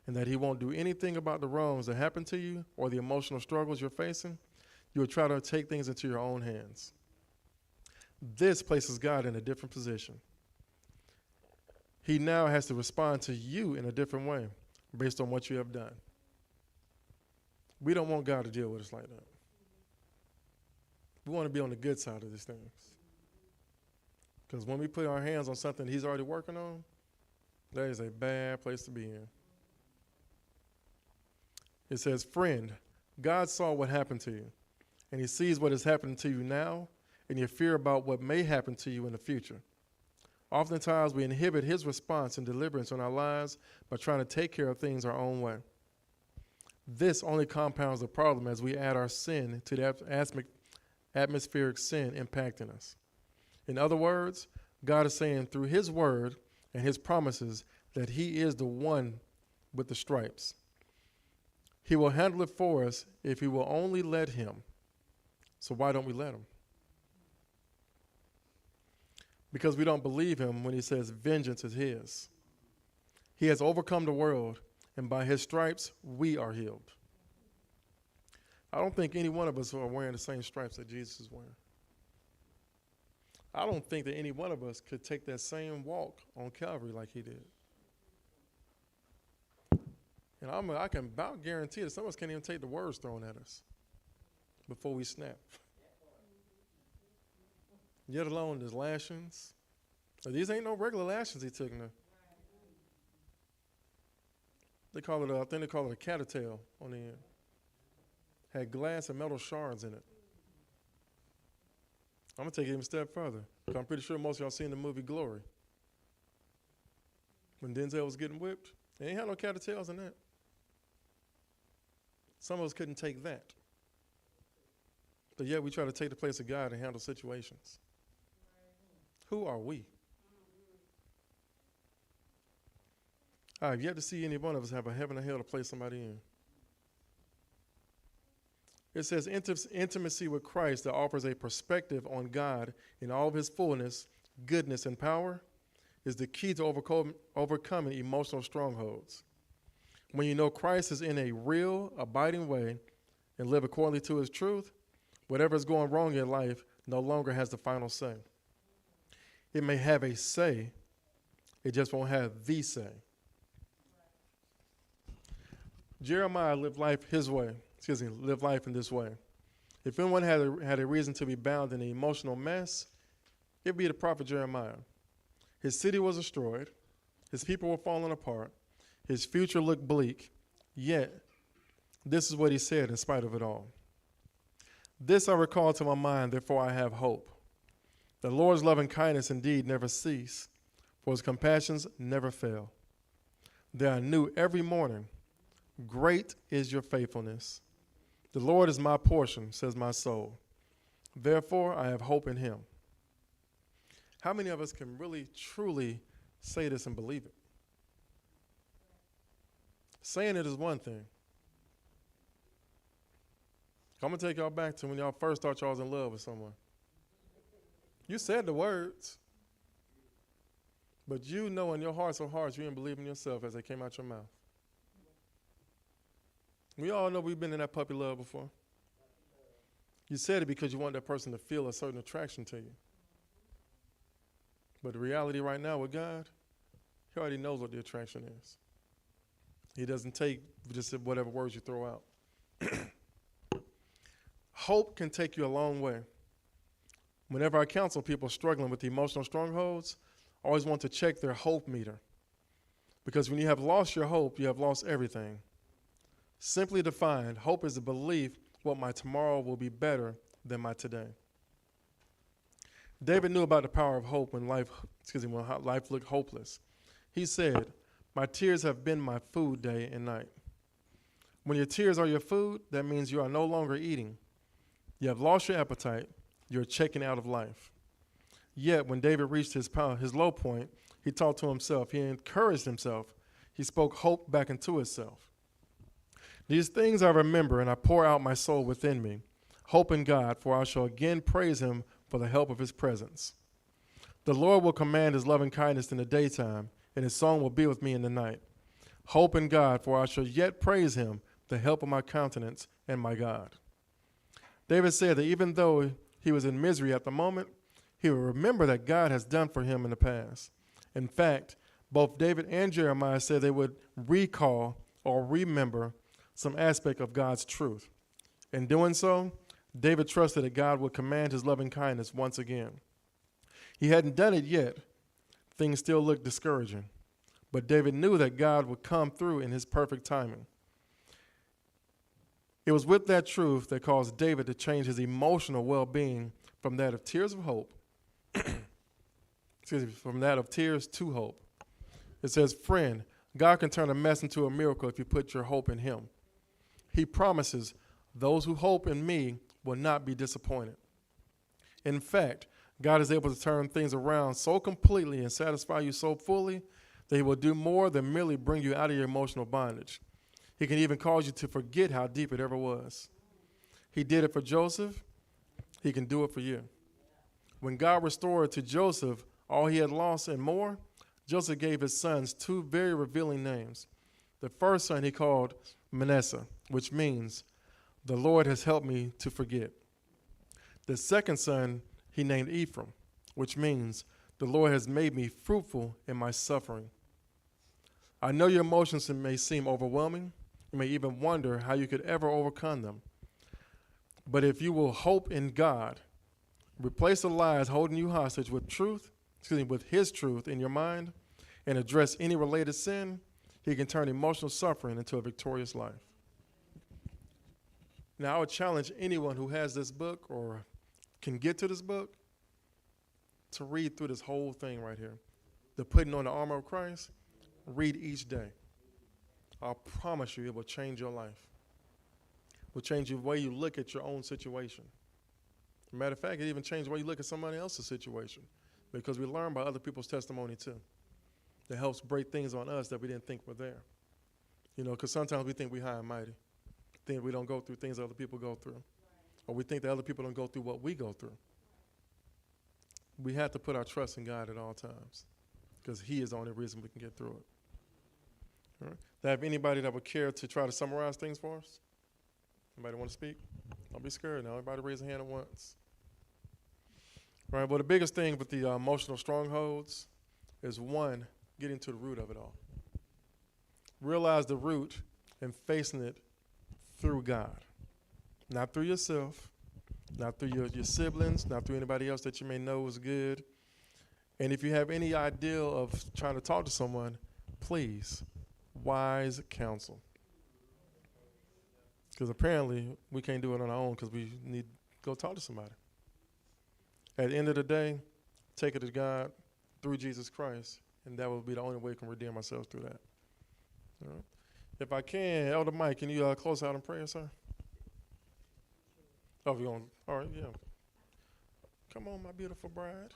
and that he won't do anything about the wrongs that happen to you or the emotional struggles you're facing, you will try to take things into your own hands. This places God in a different position. He now has to respond to you in a different way based on what you have done. We don't want God to deal with us like that. We want to be on the good side of these things. Because when we put our hands on something he's already working on, that is a bad place to be in. It says, friend, God saw what happened to you, and he sees what is happening to you now, and you fear about what may happen to you in the future. Oftentimes, we inhibit his response and deliverance in our lives by trying to take care of things our own way. This only compounds the problem as we add our sin to the atmospheric sin impacting us. In other words, God is saying through his word and his promises that he is the one with the stripes. He will handle it for us if we will only let him. So why don't we let him? Because we don't believe him when he says vengeance is his. He has overcome the world, and by his stripes, we are healed. I don't think any one of us are wearing the same stripes that Jesus is wearing. I don't think that any one of us could take that same walk on Calvary like he did. And I can about guarantee that some of us can't even take the words thrown at us before we snap. Yet alone his lashings. Now, these ain't no regular lashings he took now. They call it, I think they call it a cattail on the end. Had glass and metal shards in it. I'm going to take it even a step further. I'm pretty sure most of y'all seen the movie Glory. When Denzel was getting whipped, they ain't had no cattails in that. Some of us couldn't take that. But yet we try to take the place of God and handle situations. Who are we? I have yet to see any one of us have a heaven or hell to place somebody in. It says intimacy with Christ that offers a perspective on God in all of his fullness, goodness, and power is the key to overcoming emotional strongholds. When you know Christ is in a real, abiding way and live according to his truth, whatever is going wrong in your life no longer has the final say. It may have a say, it just won't have the say. Jeremiah lived life his way. Live life in this way. If anyone had a reason to be bound in an emotional mess, it'd be the prophet Jeremiah. His city was destroyed. His people were falling apart. His future looked bleak. Yet, this is what he said in spite of it all. This I recall to my mind, therefore I have hope. The Lord's loving kindness indeed never cease, for his compassions never fail. They are new every morning. Great is your faithfulness. The Lord is my portion, says my soul. Therefore, I have hope in him. How many of us can really, truly say this and believe it? Saying it is one thing. I'm going to take y'all back to when y'all first thought y'all was in love with someone. You said the words, but you know in your hearts of hearts you didn't believe in yourself as they came out your mouth. We all know we've been in that puppy love before. You said it because you want that person to feel a certain attraction to you. But the reality right now with God, he already knows what the attraction is. He doesn't take just whatever words you throw out. Hope can take you a long way. Whenever I counsel people struggling with emotional strongholds, I always want to check their hope meter. Because when you have lost your hope, you have lost everything. Simply defined, hope is the belief what my tomorrow will be better than my today. David knew about the power of hope when life looked hopeless. He said, "My tears have been my food day and night." When your tears are your food, that means you are no longer eating. You have lost your appetite. You're checking out of life. Yet, when David reached his low point, he talked to himself. He encouraged himself. He spoke hope back into himself. These things I remember, and I pour out my soul within me. Hope in God, for I shall again praise him for the help of his presence. The Lord will command his loving kindness in the daytime, and his song will be with me in the night. Hope in God, for I shall yet praise him, the help of my countenance and my God. David said that even though he was in misery at the moment, he will remember that God has done for him in the past. In fact, both David and Jeremiah said they would recall or remember some aspect of God's truth. In doing so, David trusted that God would command his loving kindness once again. He hadn't done it yet. Things still looked discouraging. But David knew that God would come through in his perfect timing. It was with that truth that caused David to change his emotional well-being from that of tears of hope, from that of tears to hope. It says, friend, God can turn a mess into a miracle if you put your hope in him. He promises, those who hope in me will not be disappointed. In fact, God is able to turn things around so completely and satisfy you so fully that he will do more than merely bring you out of your emotional bondage. He can even cause you to forget how deep it ever was. He did it for Joseph. He can do it for you. When God restored to Joseph all he had lost and more, Joseph gave his sons two very revealing names. The first son he called Manasseh, which means, the Lord has helped me to forget. The second son he named Ephraim, which means, the Lord has made me fruitful in my suffering. I know your emotions may seem overwhelming. You may even wonder how you could ever overcome them. But if you will hope in God, replace the lies holding you hostage with with his truth in your mind, and address any related sin, he can turn emotional suffering into a victorious life. Now, I would challenge anyone who has this book or can get to this book to read through this whole thing right here. The putting on the armor of Christ, read each day. I promise you it will change your life. It will change the way you look at your own situation. Matter of fact, it even changes the way you look at somebody else's situation, because we learn by other people's testimony too. That helps break things on us that we didn't think were there. You know, because sometimes we think we're high and mighty. Think we don't go through things other people go through. Or we think that other people don't go through what we go through. We have to put our trust in God at all times, because he is the only reason we can get through it. All right. Do I have anybody that would care to try to summarize things for us? Anybody want to speak? Don't be scared now. Everybody raise a hand at once. All right, well, the biggest thing with the emotional strongholds is, one, getting to the root of it all. Realize the root and facing it through God. Not through yourself, not through your siblings, not through anybody else that you may know is good. And if you have any idea of trying to talk to someone, please, wise counsel. Because apparently we can't do it on our own, because we need to go talk to somebody. At the end of the day, take it to God through Jesus Christ, and that will be the only way we can redeem ourselves through that. All right. If I can, Elder Mike, can you close out in prayer, sir? Oh, you're going, all right, yeah. Come on, my beautiful bride.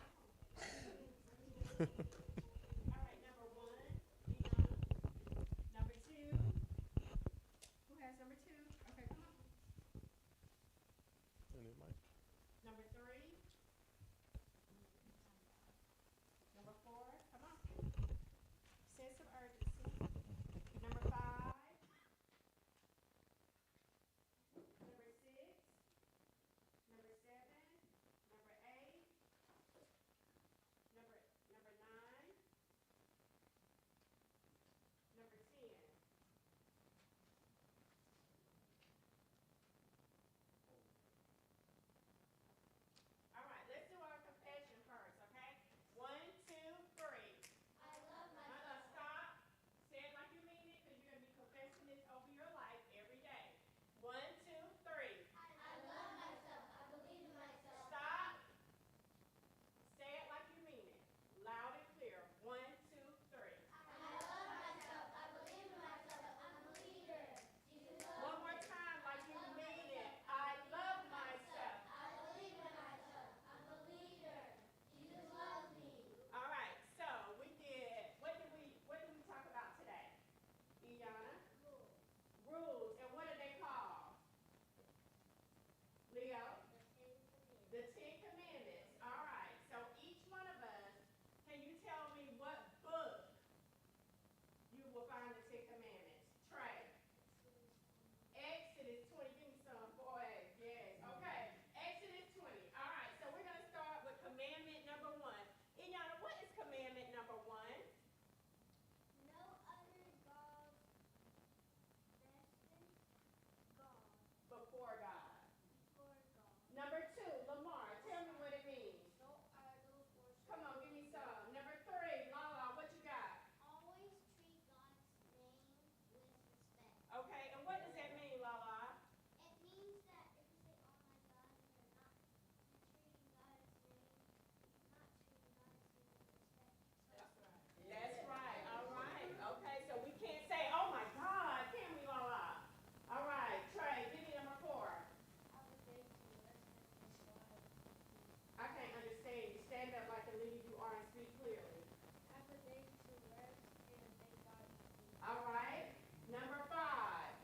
All right. Number 5,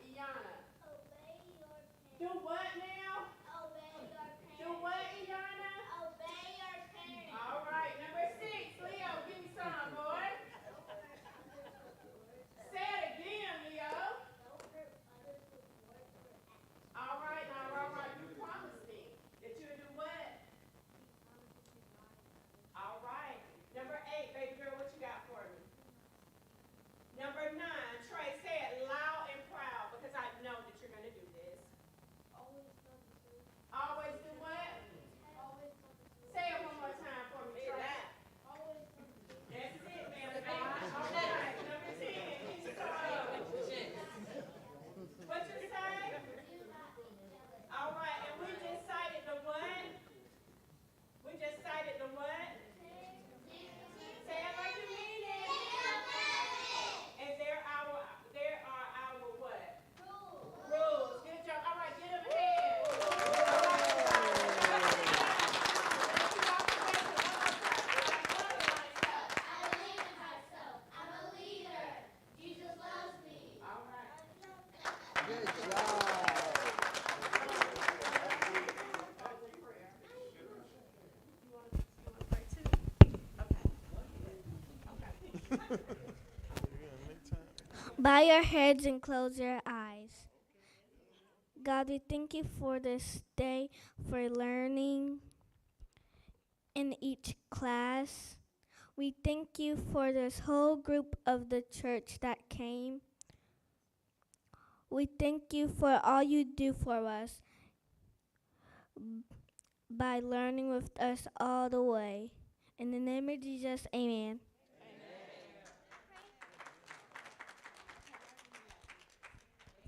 Iana. Obey your parents. Do what now? Obey your parents. Do what, Iana? Obey your parents. All right. Number 6, Leo. Give me some, boy. Say it again, Leo. Don't hurt others with words or acts. All right. Now, all right. You promised me that you would do what? All right. Number 8, baby girl, what you got for me? Number 9, Trey, say it loud and proud because I know that you're going to do this. Always tell the truth. Always do what? Always tell the truth. Say it one more time for me, Trey. Always tell the truth. That's it, man of God. All right. Number 10, keep it going. What you say? Do not be jealous. All right. And we just cited the what? We just cited the what? Say it like you mean it. And there are our what? Rules. Good job. All right, get them ahead. I believe in myself. I'm a leader. Jesus loves me. All right. Good job. You want to pray too? Okay. Bow your heads and close your eyes. God, we thank you for this day, for learning in each class. We thank you for this whole group of the church that came. We thank you for all you do for us by learning with us all the way. In the name of Jesus, amen.